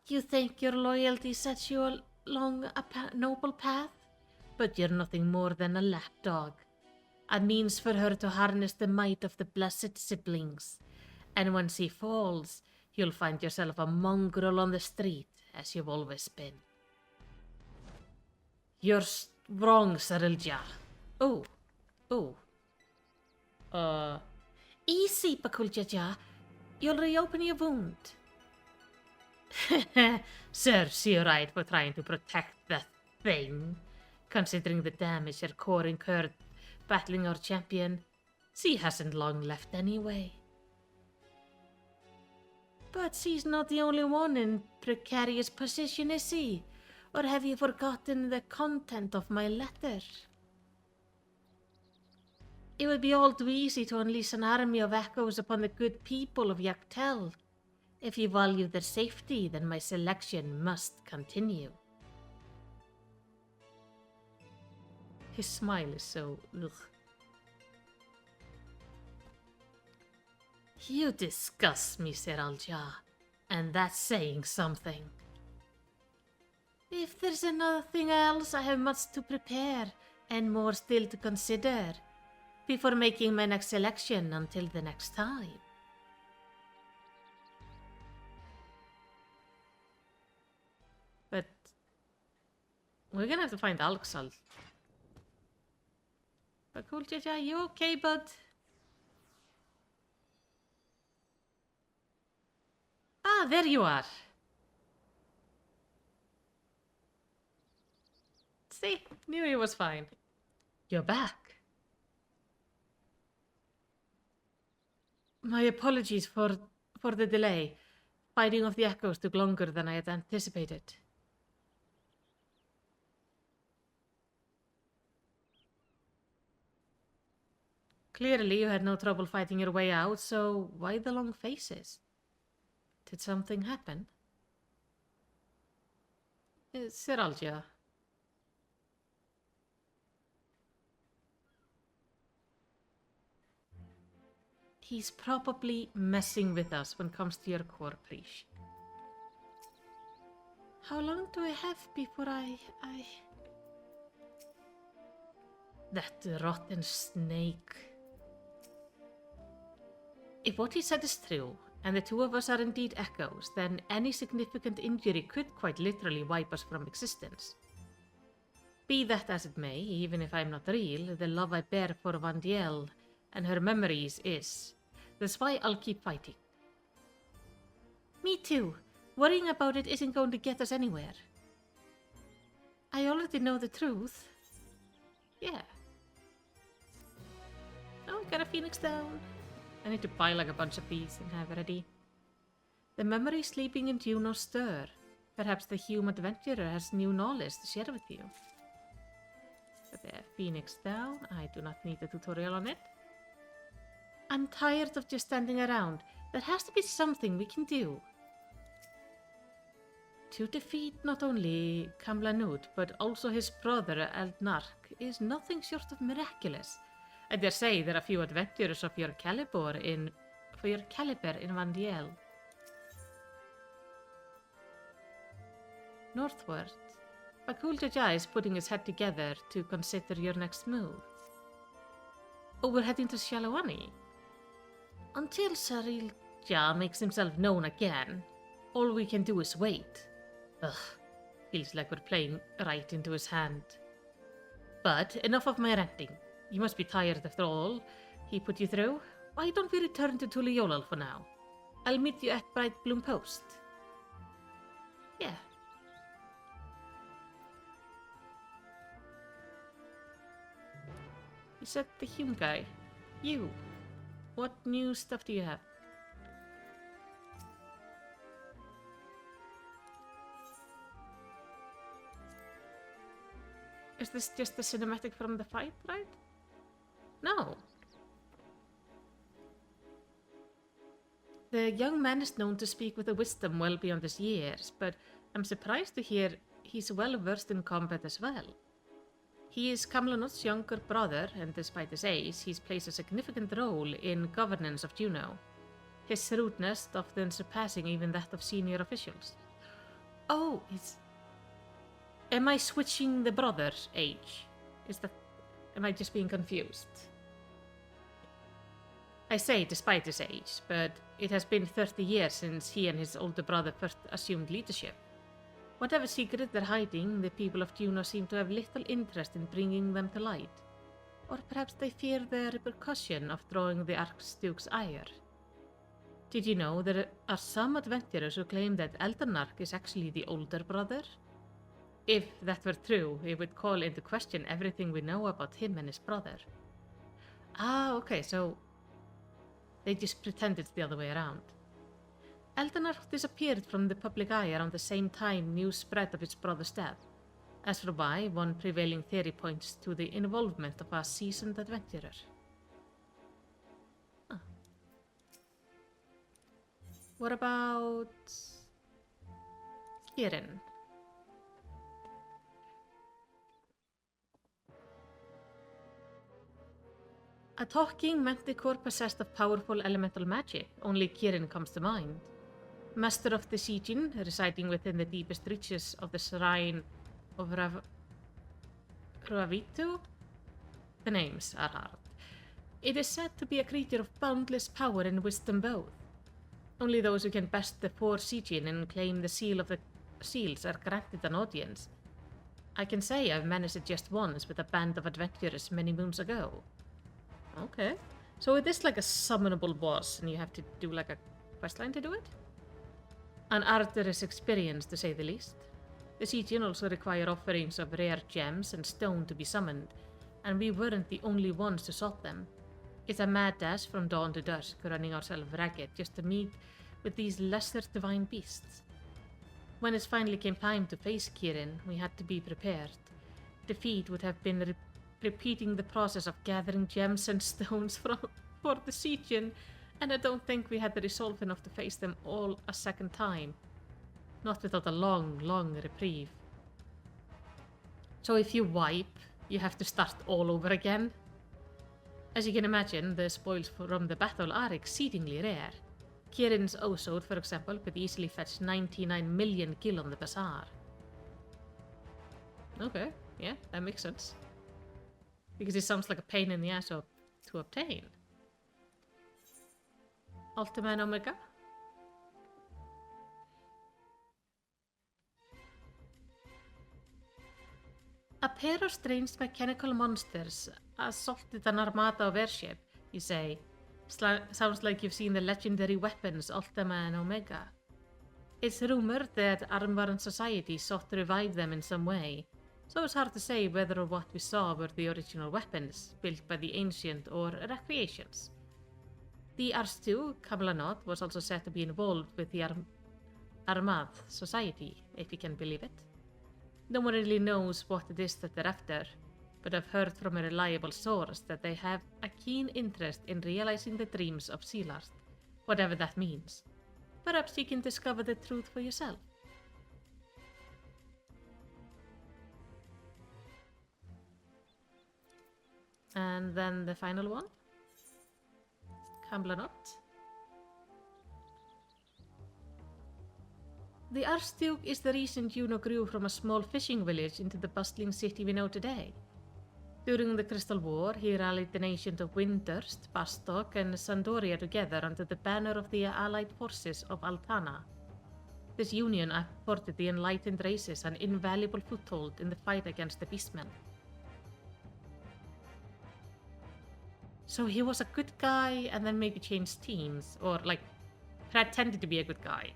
You think your loyalty sets you along a noble path, but you're nothing more than a lapdog, a means for her to harness the might of the blessed siblings. And when she falls, you'll find yourself a mongrel on the street, as you've always been. You're wrong, Sarilja. Oh. Easy, Bakuljaja. You'll reopen your wound. Serves you right for trying to protect that thing. Considering the damage your core incurred battling our champion, she hasn't long left anyway. But she's not the only one in precarious position, is she? Or have you forgotten the content of my letter? It would be all too easy to unleash an army of echoes upon the good people of Yaktel. If you value their safety, then my selection must continue. His smile is so ugh. You disgust me, Sir Alja, and that's saying something. If there's nothing else, I have much to prepare, and more still to consider, before making my next selection until the next time. But we're gonna have to find Alxal. But cool, Jaja, you okay, bud? Ah, there you are. See, knew he was fine. You're back. My apologies for the delay. Fighting off the echoes took longer than I had anticipated. Clearly you had no trouble fighting your way out, so why the long faces? Did something happen? Sir Alja. He's probably messing with us when it comes to your core, Prish. How long do I have before I... That rotten snake. If what he said is true, and the two of us are indeed echoes, then any significant injury could quite literally wipe us from existence. Be that as it may, even if I'm not real, the love I bear for vana'diel and her memories is. That's why I'll keep fighting. Me too. Worrying about it isn't going to get us anywhere. I already know the truth. Yeah. Oh, we got a phoenix down. I need to buy like a bunch of these and have ready. The memory sleeping in Juno stir. Perhaps the human adventurer has new knowledge to share with you. The phoenix down. I do not need a tutorial on it. I'm tired of just standing around. There has to be something we can do. To defeat not only Kamlanut, but also his brother Eldnark is nothing short of miraculous. I dare say there are few adventurers of your caliber in vana'diel. Northward. Bakuljaja is putting his head together to consider your next move. Oh, we're heading to Shalawani. Until Sarilja makes himself known again, all we can do is wait. Ugh, feels like we're playing right into his hand. But enough of my ranting. You must be tired after all he put you through. Why don't we return to Tuliolal for now? I'll meet you at Bright Bloom Post. Yeah. You said the human guy. You. What new stuff do you have? Is this just the cinematic from the fight, right? No. The young man is known to speak with a wisdom well beyond his years, but I'm surprised to hear he's well versed in combat as well. He is Kamlanut's younger brother, and despite his age, he's plays a significant role in governance of Juno. His shrewdness often surpassing even that of senior officials. Oh, am I switching the brother's age? Am I just being confused? I say despite his age, but it has been 30 years since he and his older brother first assumed leadership. Whatever secret they're hiding, the people of Juno seem to have little interest in bringing them to light. Or perhaps they fear the repercussion of drawing the Archduke's ire. Did you know there are some adventurers who claim that Eldnark is actually the older brother? If that were true, it would call into question everything we know about him and his brother. Ah, okay, so they just pretend it's the other way around. Eldnark disappeared from the public eye around the same time news spread of his brother's death. As for why, one prevailing theory points to the involvement of a seasoned adventurer. Huh. What about Kirin? A talking manticore possessed of powerful elemental magic, only Kirin comes to mind. Master of the Sijin, residing within the deepest reaches of the shrine of Ruavitu? The names are hard. It is said to be a creature of boundless power and wisdom both. Only those who can best the four Sijin and claim the seal of the seals are granted an audience. I can say I've managed it just once with a band of adventurers many moons ago. Okay. So it is like a summonable boss and you have to do like a questline to do it? An arduous experience, to say the least. The Sijin also require offerings of rare gems and stone to be summoned, and we weren't the only ones to sought them. It's a mad dash from dawn to dusk, running ourselves ragged just to meet with these lesser divine beasts. When it finally came time to face Kirin, we had to be prepared. Defeat would have been repeating the process of gathering gems and stones for the Sijin, and I don't think we had the resolve enough to face them all a second time. Not without a long, long reprieve. So if you wipe, you have to start all over again. As you can imagine, the spoils from the battle are exceedingly rare. Kirin's Osode, for example, could easily fetch 99 million gil on the bazaar. Okay, yeah, that makes sense. Because it sounds like a pain in the ass to obtain. Ultima and Omega? pair of strange mechanical monsters assaulted an armada of airship, you say. Sounds like you've seen the legendary weapons Ultima and Omega. It's rumored that Armborn Society sought to revive them in some way, so it's hard to say whether what we saw were the original weapons built by the Ancient or recreations. The Arstu, Kamlanot, was also said to be involved with the Armad Society, if you can believe it. No one really knows what it is that they're after, but I've heard from a reliable source that they have a keen interest in realizing the dreams of Sealart, whatever that means. Perhaps you can discover the truth for yourself. And then the final one. Kamlanot. The Archduke is the reason Juno grew from a small fishing village into the bustling city we know today. During the Crystal War, he rallied the nations of Windurst, Bastok, and Sandoria together under the banner of the allied forces of Altana. This union afforded the enlightened races an invaluable foothold in the fight against the Beastmen. So he was a good guy and then maybe changed teams, or pretended to be a good guy.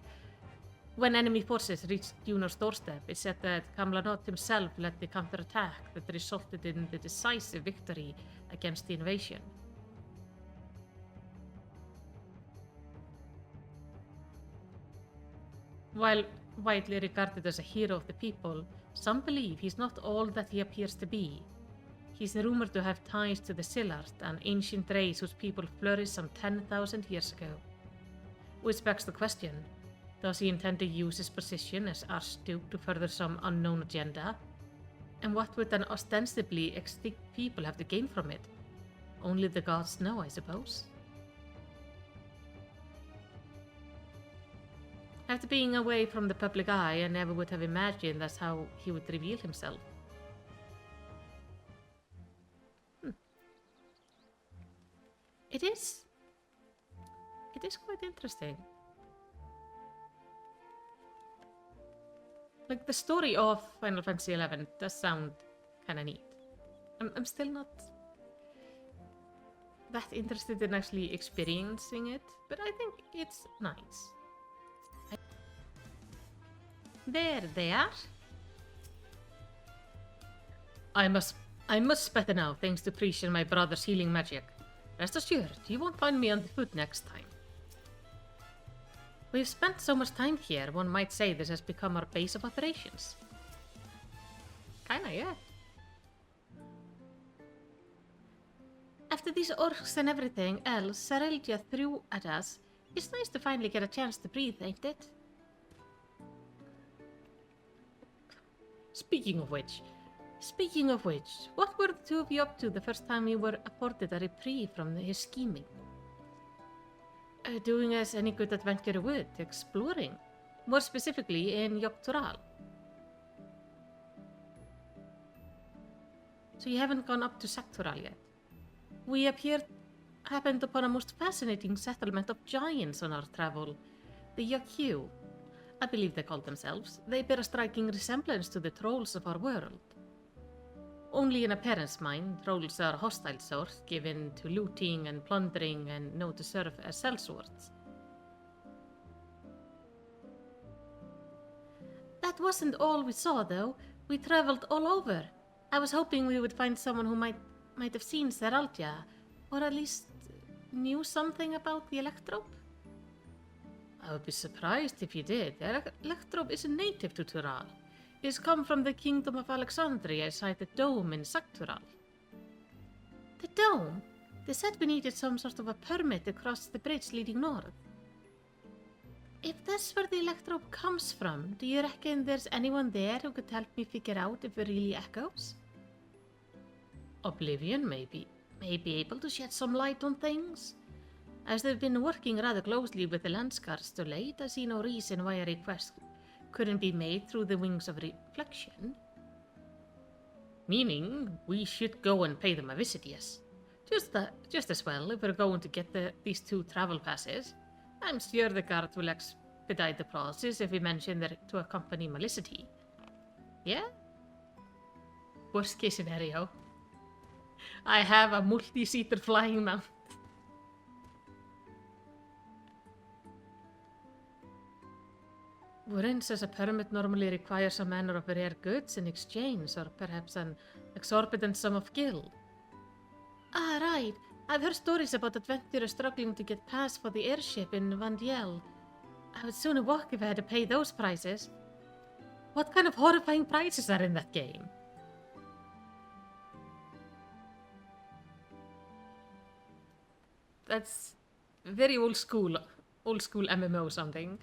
When enemy forces reached Juno's doorstep, it said that Kamlanot himself led the counterattack that resulted in the decisive victory against the invasion. While widely regarded as a hero of the people, some believe he's not all that he appears to be. He's rumored to have ties to the Sealart, an ancient race whose people flourished some 10,000 years ago. Which begs the question, does he intend to use his position as Archduke to further some unknown agenda? And what would an ostensibly extinct people have to gain from it? Only the gods know, I suppose. After being away from the public eye, I never would have imagined that's how he would reveal himself. It is quite interesting. Like, the story of Final Fantasy XI does sound kinda neat. I'm still not that interested in actually experiencing it, but I think it's nice. There they are. I must better now, thanks to Prish and my brother's healing magic. Rest assured, you won't find me on the foot next time. We've spent so much time here, one might say this has become our base of operations. Kinda, yeah. After these orcs and everything else Serelgia threw at us, it's nice to finally get a chance to breathe, ain't it? Speaking of which, what were the two of you up to the first time you were afforded a reprieve from his scheming? Doing as any good adventurer would, exploring. More specifically in Yogg-Toral. So you haven't gone up to Saktoral yet? We happened upon a most fascinating settlement of giants on our travel. The Yogg-Hu, I believe they call themselves. They bear a striking resemblance to the trolls of our world. Only in appearance, mind, trolls are a hostile sort, given to looting and plundering and known to serve as sellswords. That wasn't all we saw, though. We traveled all over. I was hoping we would find someone who might have seen Seraltia, or at least knew something about the Electrope. I would be surprised if you did. The Electrope is native to Tural. It has come from the Kingdom of Alexandria inside the dome in Saktoral. The dome? They said we needed some sort of a permit to cross the bridge leading north. If that's where the Electrope comes from, do you reckon there's anyone there who could help me figure out if it really echoes? Oblivion, maybe. May be able to shed some light on things. As they've been working rather closely with the Landscars to late, I see no reason why a request couldn't be made through the wings of reflection. Meaning, we should go and pay them a visit, yes. Just as well if we're going to get these 2 travel passes. I'm sure the guard will expedite the process if we mention that to accompany Malisity. Yeah? Worst case scenario. I have a multi-seater flying mount. Wouldn't such a permit normally require some manner of rare goods in exchange, or perhaps an exorbitant sum of gil? Ah, right. I've heard stories about adventurers struggling to get pass for the airship in vana'diel. I would sooner walk if I had to pay those prices. What kind of horrifying prices are in that game? That's very old school MMO something.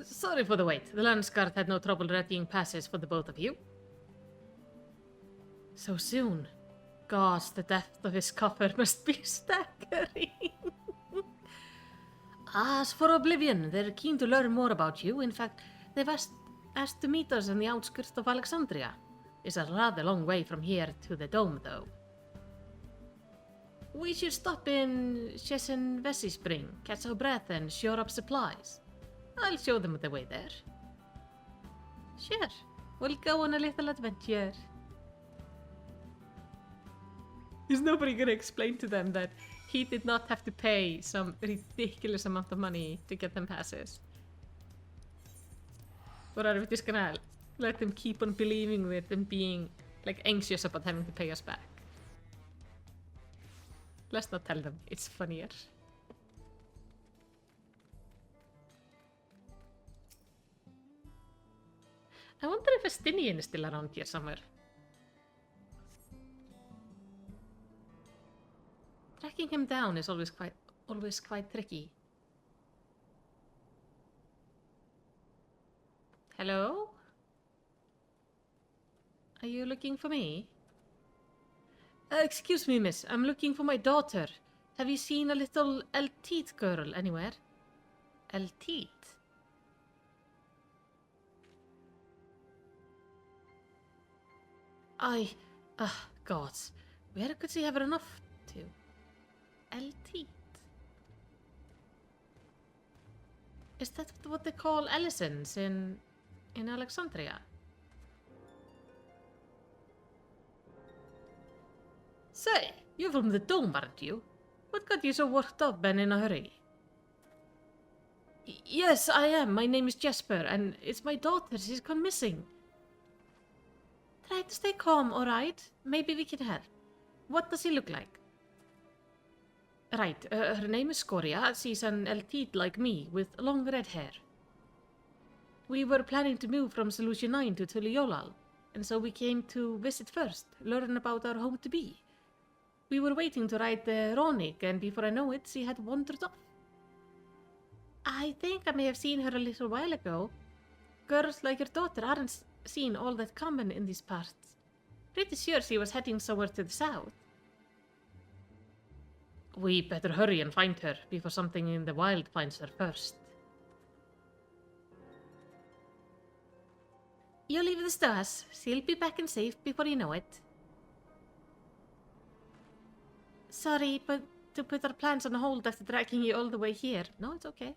Sorry for the wait. The Landsguard had no trouble readying passes for the both of you. So soon. Gosh, the depth of his coffer must be staggering. As for Oblivion, they're keen to learn more about you. In fact, they've asked to meet us in the outskirts of Alexandria. It's a rather long way from here to the dome, though. We should stop in Vessi Spring, catch our breath, and shore up supplies. I'll show them the way there. Sure, we'll go on a little adventure. Is nobody gonna explain to them that he did not have to pay some ridiculous amount of money to get them passes? Or are we just gonna let them keep on believing with them being like anxious about having to pay us back? Let's not tell them, it's funnier. I wonder if Estinian is still around here somewhere. Tracking him down is always quite tricky. Hello? Are you looking for me? Excuse me, miss. I'm looking for my daughter. Have you seen a little Eltite girl anywhere? Eltite? Gods. Where could she have run off to? Eltite? Is that what they call Ellisons in Alexandria? Say, you're from the dome, aren't you? What got you so worked up and in a hurry? Yes, I am. My name is Jesper, and it's my daughter. She's gone missing. Try to stay calm, alright? Maybe we can help. What does she look like? Right, her name is Scoria. She's an Eltite like me, with long red hair. We were planning to move from Solution 9 to Tuliolal, and so we came to visit first, learn about our home to be. We were waiting to ride the Ronik, and before I know it, she had wandered off. I think I may have seen her a little while ago. Girls like your daughter aren't seen all that common in these parts. Pretty sure she was heading somewhere to the south. We better hurry and find her before something in the wild finds her first. You leave this to us. She'll be back and safe before you know it. Sorry, but to put our plans on hold after dragging you all the way here. No, it's okay.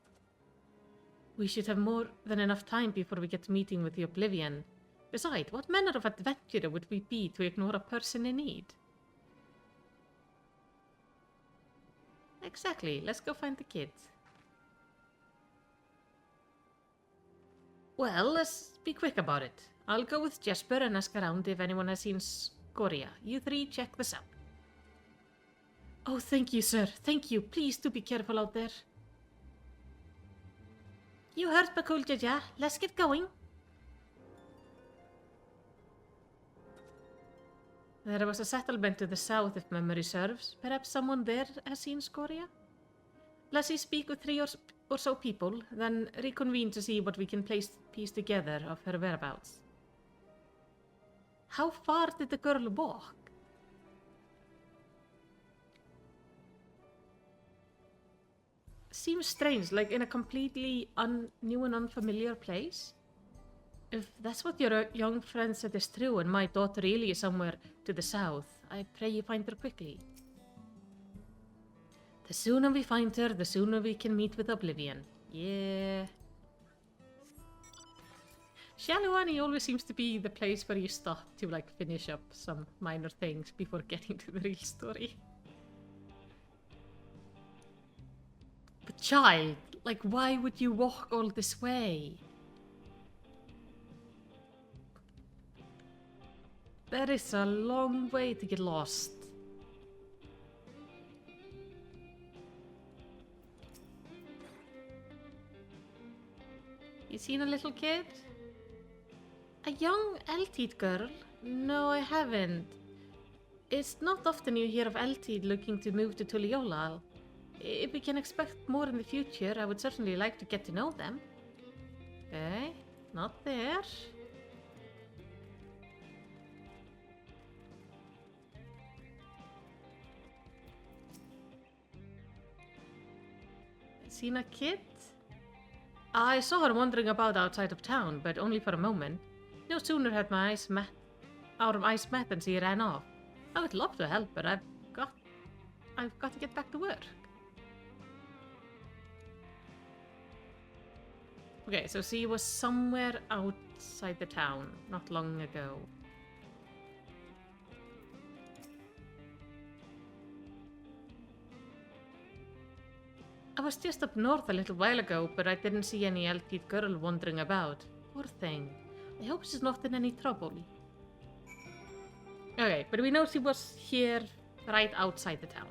We should have more than enough time before we get meeting with the Oblivion. Besides, what manner of adventurer would we be to ignore a person in need? Exactly. Let's go find the kids. Well, let's be quick about it. I'll go with Jesper and ask around if anyone has seen Scoria. You three check this out. Oh, thank you, sir. Thank you. Please do be careful out there. You heard Bakuljaja. Let's get going. There was a settlement to the south, if memory serves. Perhaps someone there has seen Scoria? Let's speak with 3 or so people, then reconvene to see what we can piece together of her whereabouts. How far did the girl walk? Seems strange, like in a completely new and unfamiliar place. If that's what your young friend said is true, and my daughter really is somewhere to the south, I pray you find her quickly. The sooner we find her, the sooner we can meet with Oblivion. Yeah. Shaluani always seems to be the place where you stop to like finish up some minor things before getting to the real story. But child, like why would you walk all this way? That is a long way to get lost. You seen a little kid? A young Eltid girl? No, I haven't. It's not often you hear of Eltid looking to move to Tuliolal. If we can expect more in the future, I would certainly like to get to know them. Okay, not there. Seen a kid? I saw her wandering about outside of town, but only for a moment. No sooner had our eyes met than she ran off. I would love to help, but I've got to get back to work. Okay, so she was somewhere outside the town not long ago. I was just up north a little while ago, but I didn't see any Eltid girl wandering about. Poor thing. I hope she's not in any trouble. Okay, but we know she was here right outside the town.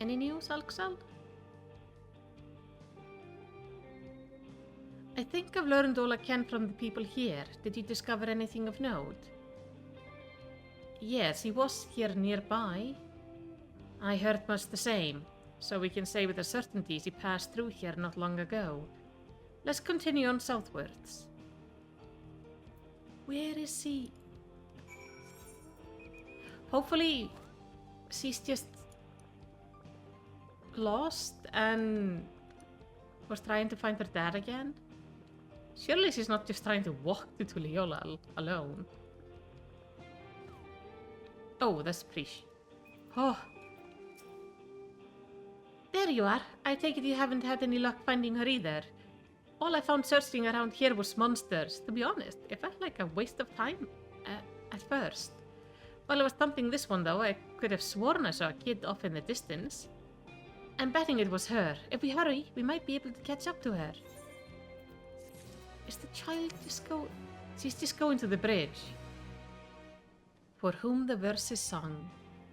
Any news, Alxal? I think I've learned all I can from the people here. Did you discover anything of note? Yes, he was here nearby. I heard much the same, so we can say with a certainty she passed through here not long ago. Let's continue on southwards. Where is she? Hopefully she's just lost and was trying to find her dad again. Surely she's not just trying to walk to Tuliolal alone. Oh, that's Prish. Oh. There you are. I take it you haven't had any luck finding her either. All I found searching around here was monsters. To be honest, it felt like a waste of time at first. While I was thumping this one though, I could have sworn I saw a kid off in the distance. I'm betting it was her. If we hurry, we might be able to catch up to her. Is the child just go... She's just going to the bridge. For whom the verse is sung,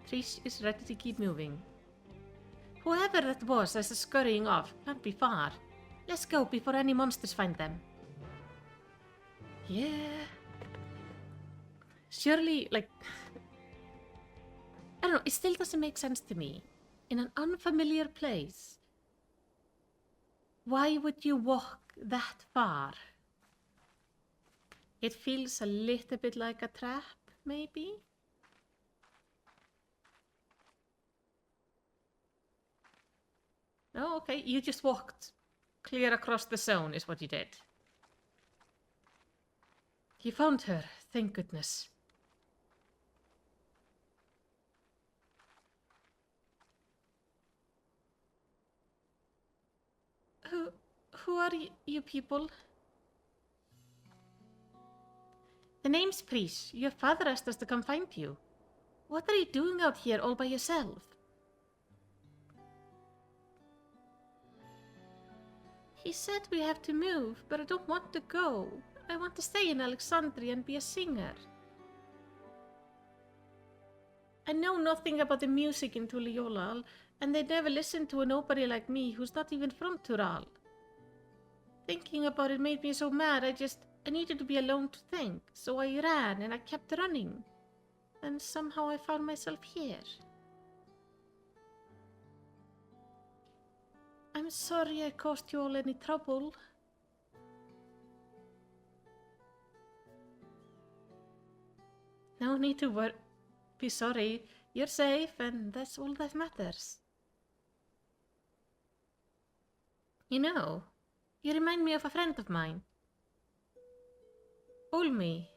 Trish is ready to keep moving. Whoever that was as is scurrying off can't be far. Let's go before any monsters find them. Yeah. Surely, like... I don't know, it still doesn't make sense to me. In an unfamiliar place, why would you walk that far? It feels a little bit like a trap, maybe? Oh, okay, you just walked clear across the zone is what you did. You found her, thank goodness. Who are you people? The name's Prish. Your father asked us to come find you. What are you doing out here all by yourself? He said we have to move, but I don't want to go. I want to stay in Alexandria and be a singer. I know nothing about the music in Tuliolal, and they never listen to a nobody like me who's not even from Tural. Thinking about it made me so mad, I needed to be alone to think, so I ran and I kept running. And somehow I found myself here. I'm sorry I caused you all any trouble. No need to be sorry. You're safe, and that's all that matters. You know, you remind me of a friend of mine. Ulmi.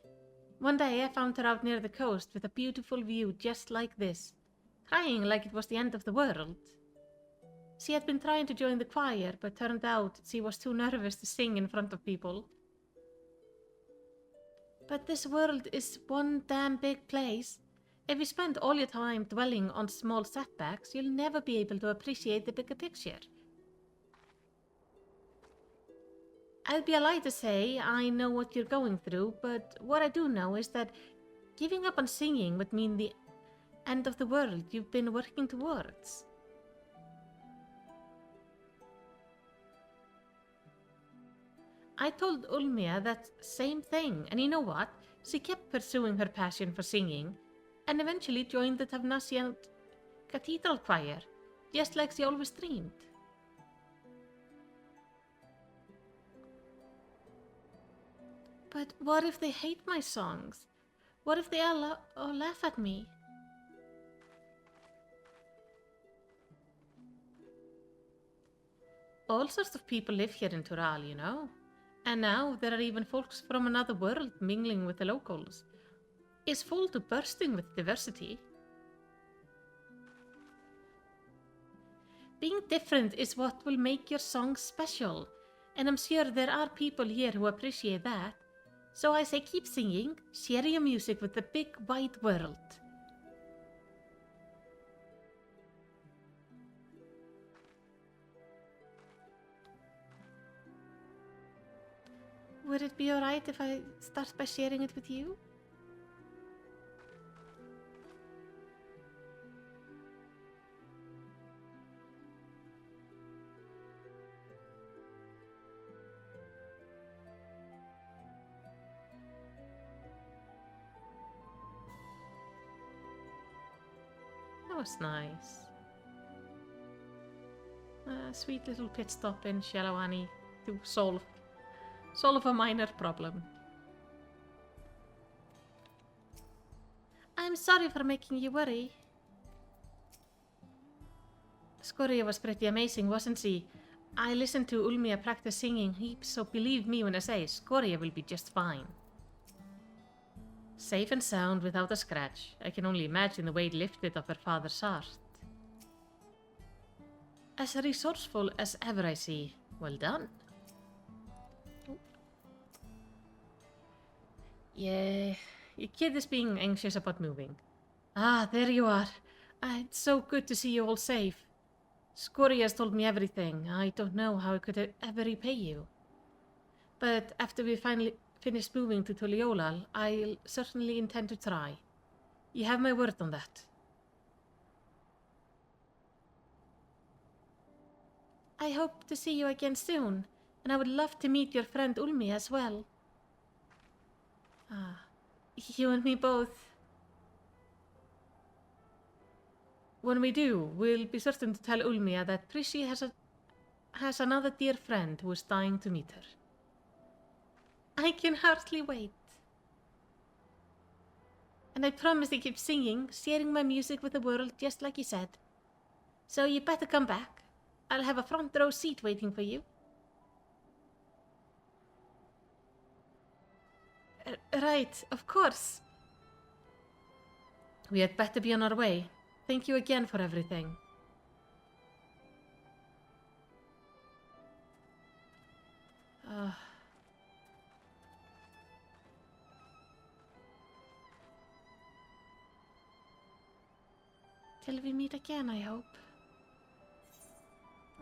One day I found her out near the coast with a beautiful view just like this. crying like it was the end of the world. She had been trying to join the choir, but turned out she was too nervous to sing in front of people. But this world is one damn big place. If you spend all your time dwelling on small setbacks, you'll never be able to appreciate the bigger picture. I'd be a lie to say I know what you're going through, but what I do know is that giving up on singing would mean the end of the world you've been working towards. I told Ulmia that same thing, and you know what? She kept pursuing her passion for singing, and eventually joined the Tavnasian Cathedral Choir, just like she always dreamed. But what if they hate my songs? What if they all laugh at me? All sorts of people live here in Tural, you know. And now there are even folks from another world mingling with the locals. It's full to bursting with diversity. Being different is what will make your songs special, and I'm sure there are people here who appreciate that. So I say keep singing, share your music with the big wide world. Would it be alright if I start by sharing it with you? That was nice. A sweet little pit stop in Shalawani to solve a minor problem. I'm sorry for making you worry. Skoria was pretty amazing, wasn't she? I listened to Ulmia practice singing heaps, so believe me when I say Skoria will be just fine. Safe and sound without a scratch. I can only imagine the weight lifted off her father's heart. As resourceful as ever, I see. Well done. Yeah, your kid is being anxious about moving. Ah, there you are. It's so good to see you all safe. Skoria has told me everything. I don't know how I could ever repay you. But after we finally finish moving to Tuliolal, I'll certainly intend to try. You have my word on that. I hope to see you again soon, and I would love to meet your friend Ulmi as well. Ah, you and me both. When we do, we'll be certain to tell Ulmia that Prishi has another dear friend who is dying to meet her. I can hardly wait. And I promise to keep singing, sharing my music with the world just like you said. So you better come back. I'll have a front row seat waiting for you. Right, of course. We had better be on our way. Thank you again for everything. Till we meet again, I hope.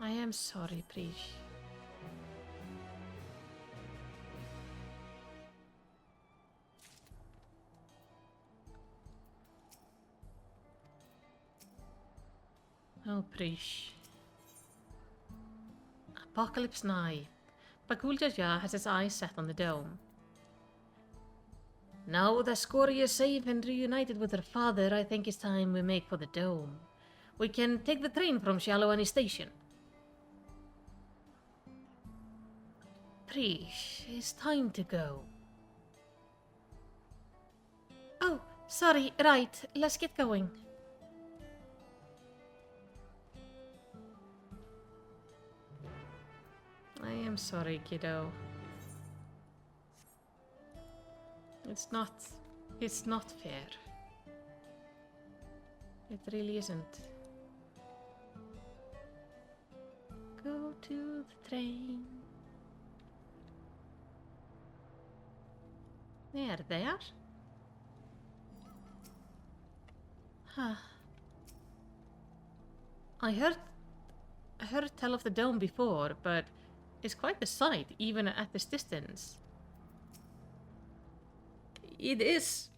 I am sorry, Prish. Oh, Prish. Apocalypse nigh. Bakuljaja has his eyes set on the dome. Now that Skoria is safe and reunited with her father, I think it's time we make for the dome. We can take the train from Shalawani station. Prish, it's time to go. Oh, sorry, right, let's get going. I am sorry, kiddo. It's not fair. It really isn't. Go to the train. There they are. Huh. I heard tell of the dome before, but it's quite the sight, even at this distance. It is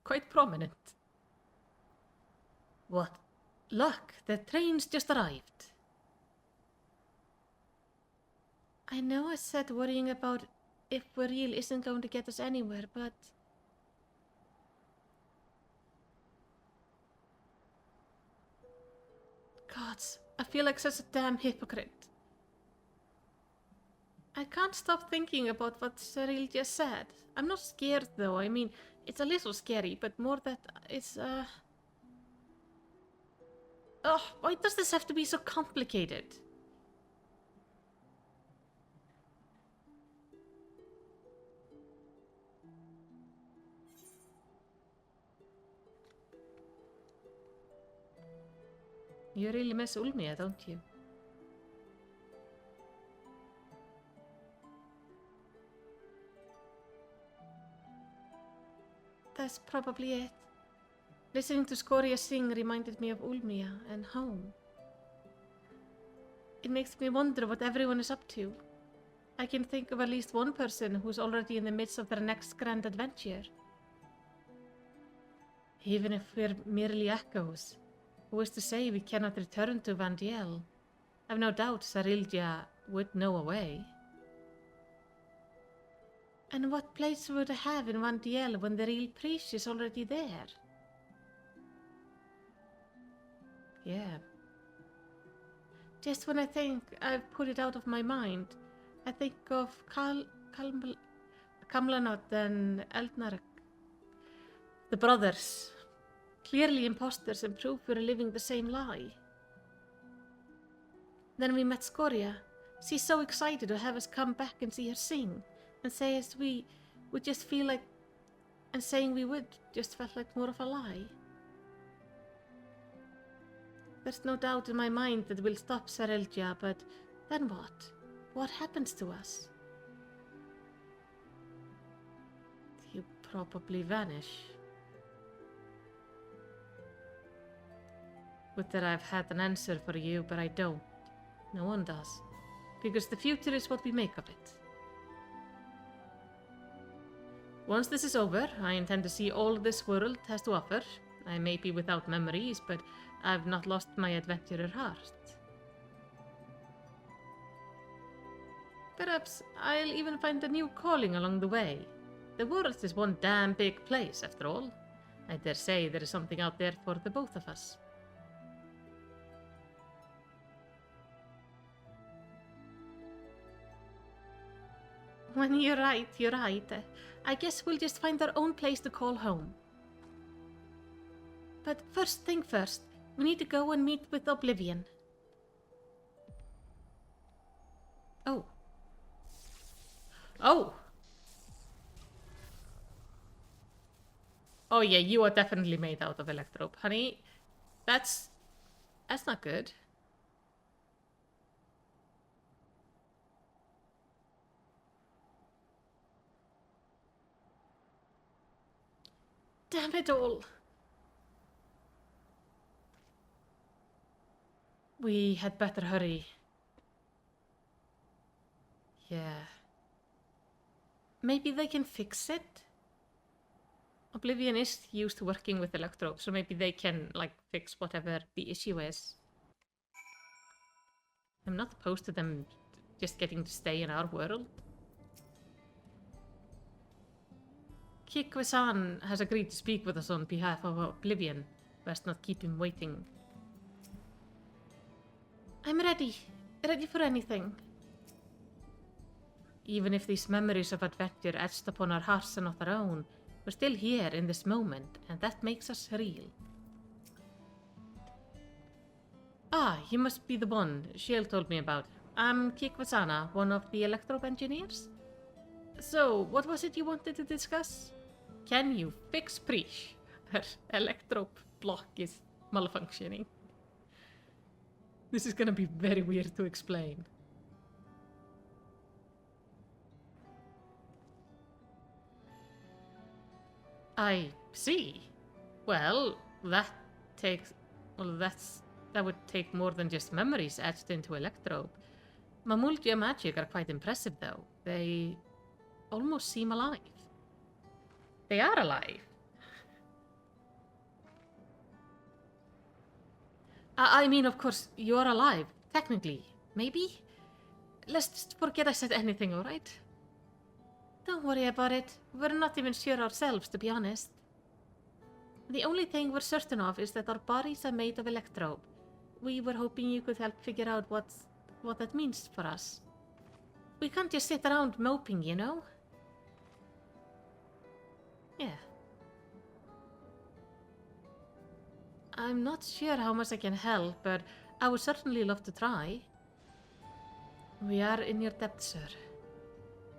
quite prominent. What? Look, the train's just arrived. I know I said worrying about if vana'diel isn't going to get us anywhere, but... Gods, I feel like such a damn hypocrite. I can't stop thinking about what Cyril just said. I'm not scared though, I mean, it's a little scary, but more that it's, Oh, why does this have to be so complicated? You really miss Ulmia, don't you? That's probably it. Listening to Scoria sing reminded me of Ulmia and home. It makes me wonder what everyone is up to. I can think of at least one person who's already in the midst of their next grand adventure. Even if we're merely echoes, who is to say we cannot return to vana'diel? I've no doubt Sarilja would know a way. And what place would I have in vana'diel when the real priest is already there? Yeah. Just when I think I've put it out of my mind, I think of Kamlanot and Eldnark. The brothers. Clearly imposters and proof we're living the same lie. Then we met Scoria. She's so excited to have us come back and see her sing, and say as we would just feel like, and saying we would just felt like more of a lie. There's no doubt in my mind that we'll stop Sarilja, but then what? What happens to us? You probably vanish. Would that I've had an answer for you, but I don't. No one does. Because the future is what we make of it. Once this is over, I intend to see all this world has to offer. I may be without memories, but I've not lost my adventurer heart. Perhaps I'll even find a new calling along the way. The world is one damn big place, after all. I dare say there is something out there for the both of us. When you're right, you're right. I guess we'll just find our own place to call home. But first thing first, we need to go and meet with Oblivion. Oh. Oh! Oh yeah, you are definitely made out of electrope, honey. That's not good. Damn it all. We had better hurry. Yeah. Maybe they can fix it? Oblivion is used to working with electrodes, so maybe they can, like, fix whatever the issue is. I'm not opposed to them just getting to stay in our world. Kikwe-san has agreed to speak with us on behalf of Oblivion. Best not keep him waiting. I'm ready. Ready for anything. Even if these memories of adventure etched upon our hearts are not our own, we're still here in this moment, and that makes us real. Ah, you must be the one Shiel told me about. I'm Kikwe-sana, one of the electro engineers. So, what was it you wanted to discuss? Can you fix Preach? her electrope block is malfunctioning. This is gonna be very weird to explain. I see. Well, that would take more than just memories etched into electrope. Mamulgia magic are quite impressive though. They almost seem alive. They are alive. I mean, of course, you're alive, technically. Maybe? Let's just forget I said anything, alright? Don't worry about it. We're not even sure ourselves, to be honest. The only thing we're certain of is that our bodies are made of electrope. We were hoping you could help figure out what that means for us. We can't just sit around moping, you know? Yeah. I'm not sure how much I can help, but I would certainly love to try. We are in your debt, sir.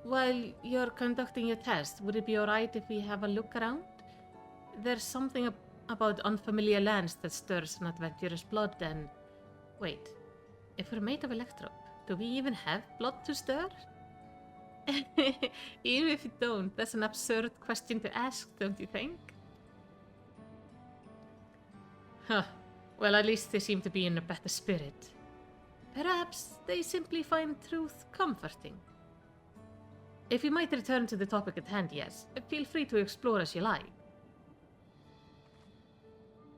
While you're conducting your test, would it be alright if we have a look around? There's something about unfamiliar lands that stirs an adventurous blood and... Wait, if we're made of electrope, do we even have blood to stir? Even if you don't, that's an absurd question to ask, don't you think? Huh. Well, at least they seem to be in a better spirit. Perhaps they simply find truth comforting. If you might return to the topic at hand, yes, feel free to explore as you like.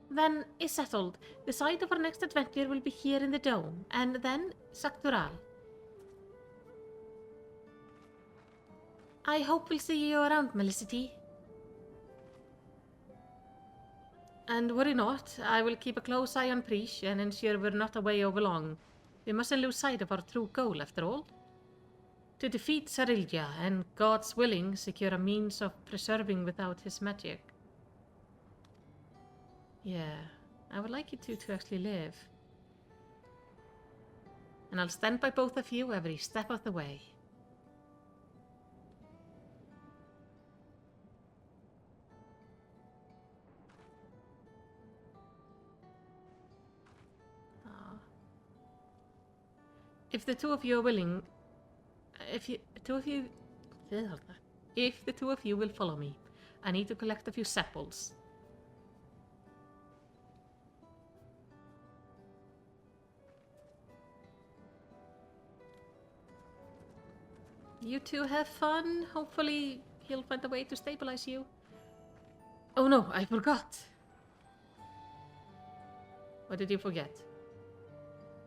Then, it's settled. The site of our next adventure will be here in the Dome, and then Saktural. I hope we'll see you around, Malisity. And worry not, I will keep a close eye on Preesh and ensure we're not away over long. We mustn't lose sight of our true goal, after all. To defeat Sarilja and, God's willing, secure a means of preserving without his magic. Yeah, I would like you two to actually live. And I'll stand by both of you every step of the way. If the two of you are willing, if the two of you will follow me, I need to collect a few samples. You two have fun. Hopefully he'll find a way to stabilize you. Oh no, I forgot. What did you forget?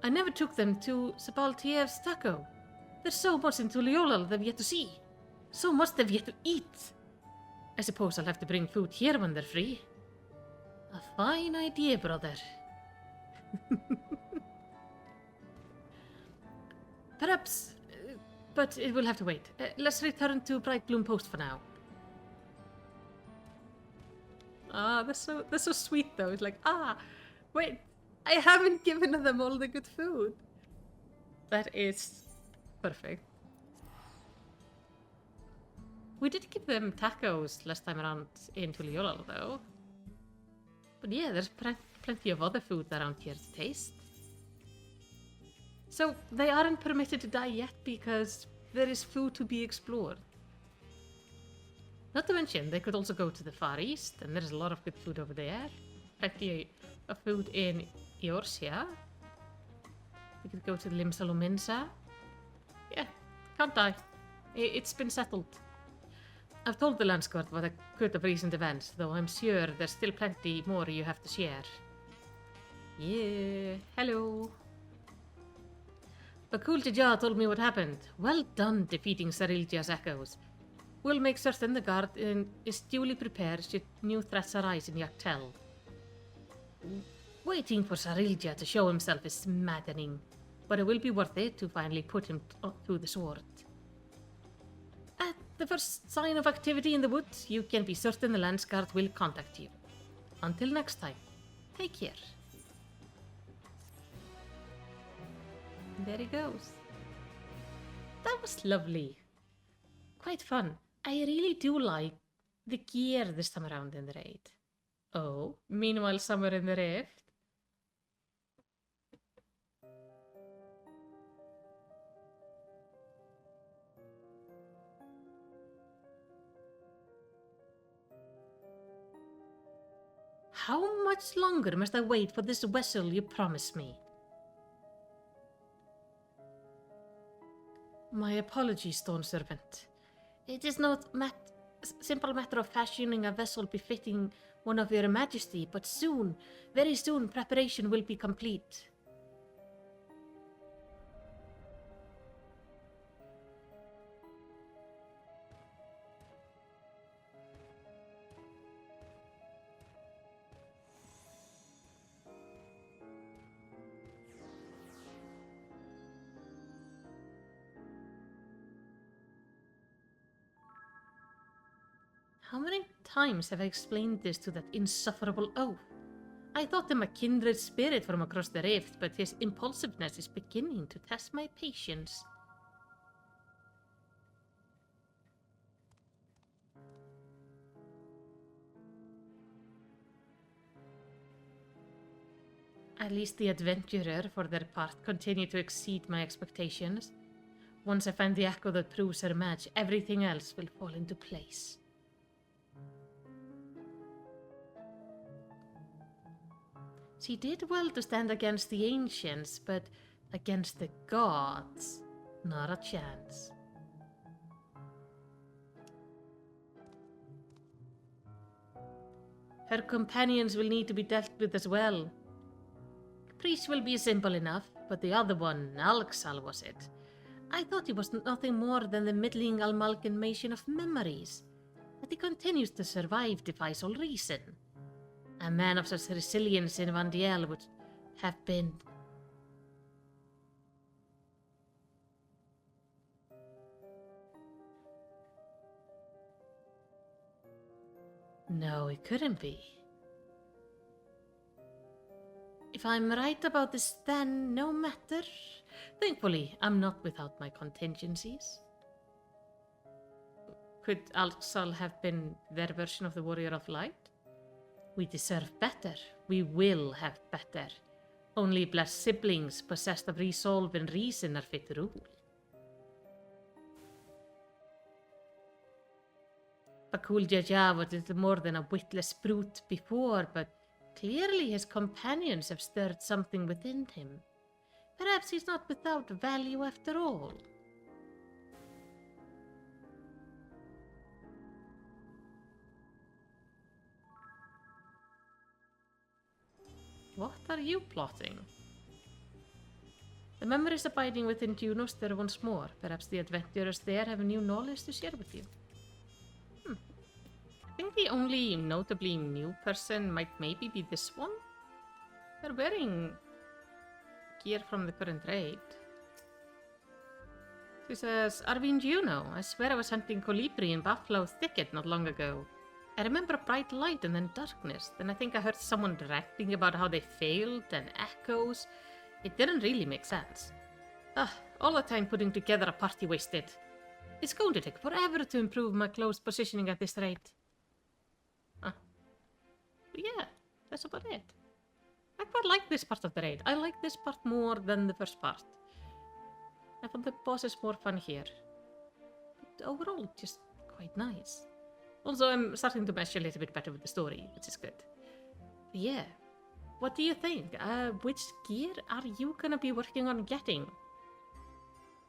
I never took them to Sabaltiev's taco. There's so much in Tuliolal they've yet to see. So much they've yet to eat. I suppose I'll have to bring food here when they're free. A fine idea, brother. Perhaps, but it will have to wait. Let's return to Bright Bloom Post for now. Ah, that's so sweet though. It's like, wait, I haven't given them all the good food. That is perfect. We did give them tacos last time around in Tuliolal though. But yeah, there's plenty of other food around here to taste. So they aren't permitted to die yet because there is food to be explored. Not to mention, they could also go to the Far East, and there's a lot of good food over there. Plenty of food in Eorzea. We could go to Limsa. Yeah, can't die. It's been settled. I've told the Landsguard what occurred of recent events, though I'm sure there's still plenty more you have to share. Yeah, hello. Bakul Jija told me what happened. Well done defeating Sarilja's echoes. We'll make certain the guard is duly prepared should new threats arise in Yaktel. Waiting for Sarilja to show himself is maddening, but it will be worth it to finally put him through the sword. At the first sign of activity in the woods, you can be certain the Landsguard will contact you. Until next time, take care. There he goes. That was lovely. Quite fun. I really do like the gear this time around in the raid. Oh, meanwhile somewhere in the rift. How much longer must I wait for this vessel you promised me? My apologies, Stone Servant. It is not simple matter of fashioning a vessel befitting one of your majesty, but soon, very soon, preparation will be complete. How many times have I explained this to that insufferable oaf? I thought him a kindred spirit from across the rift, but his impulsiveness is beginning to test my patience. At least the adventurer, for their part, continue to exceed my expectations. Once I find the echo that proves her match, everything else will fall into place. She did well to stand against the ancients, but against the gods, not a chance. Her companions will need to be dealt with as well. Caprice will be simple enough, but the other one, Alxal, was it? I thought he was nothing more than the middling amalgamation of memories. That he continues to survive defies all reason. A man of such resilience in vana'diel would have been... No, it couldn't be. If I'm right about this, then no matter. Thankfully, I'm not without my contingencies. Could Alxal have been their version of the Warrior of Light? We deserve better. We will have better. Only blessed siblings possessed of resolve and reason are fit to rule. Bakul Jaja was little more than a witless brute before, but clearly his companions have stirred something within him. Perhaps he's not without value after all. What are you plotting? The memories abiding within Juno stir once more. Perhaps the adventurers there have new knowledge to share with you. I think the only notably new person might maybe be this one. They're wearing gear from the current raid. She says, Arvin Juno, I swear I was hunting colibri in Buffalo Thicket not long ago. I remember bright light and then darkness. Then I think I heard someone ranting about how they failed and echoes. It didn't really make sense. All the time putting together a party wasted. It's going to take forever to improve my close positioning at this rate. But yeah, that's about it. I quite like this part of the raid. I like this part more than the first part. I thought the boss is more fun here. But overall, just quite nice. Also, I'm starting to mesh a little bit better with the story, which is good. But yeah, what do you think? Which gear are you gonna be working on getting?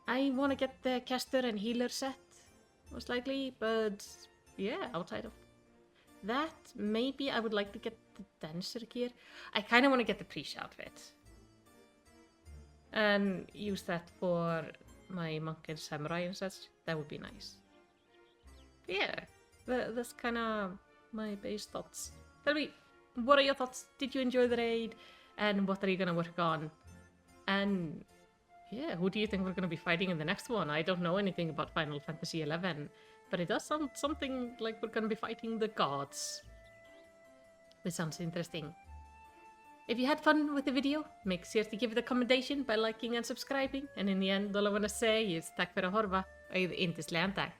I want to get the caster and healer set, most likely, but yeah, outside of that, maybe I would like to get the dancer gear. I kind of want to get the priest outfit. And use that for my monk and samurai and such. That would be nice. But yeah. That's kind of my base thoughts. Tell me, what are your thoughts? Did you enjoy the raid? And what are you going to work on? And yeah, who do you think we're going to be fighting in the next one? I don't know anything about Final Fantasy XI, but it does sound something like we're going to be fighting the gods. Which sounds interesting. If you had fun with the video, make sure to give it a commendation by liking and subscribing. And in the end, all I want to say is tack för att horva och yndislegan tack.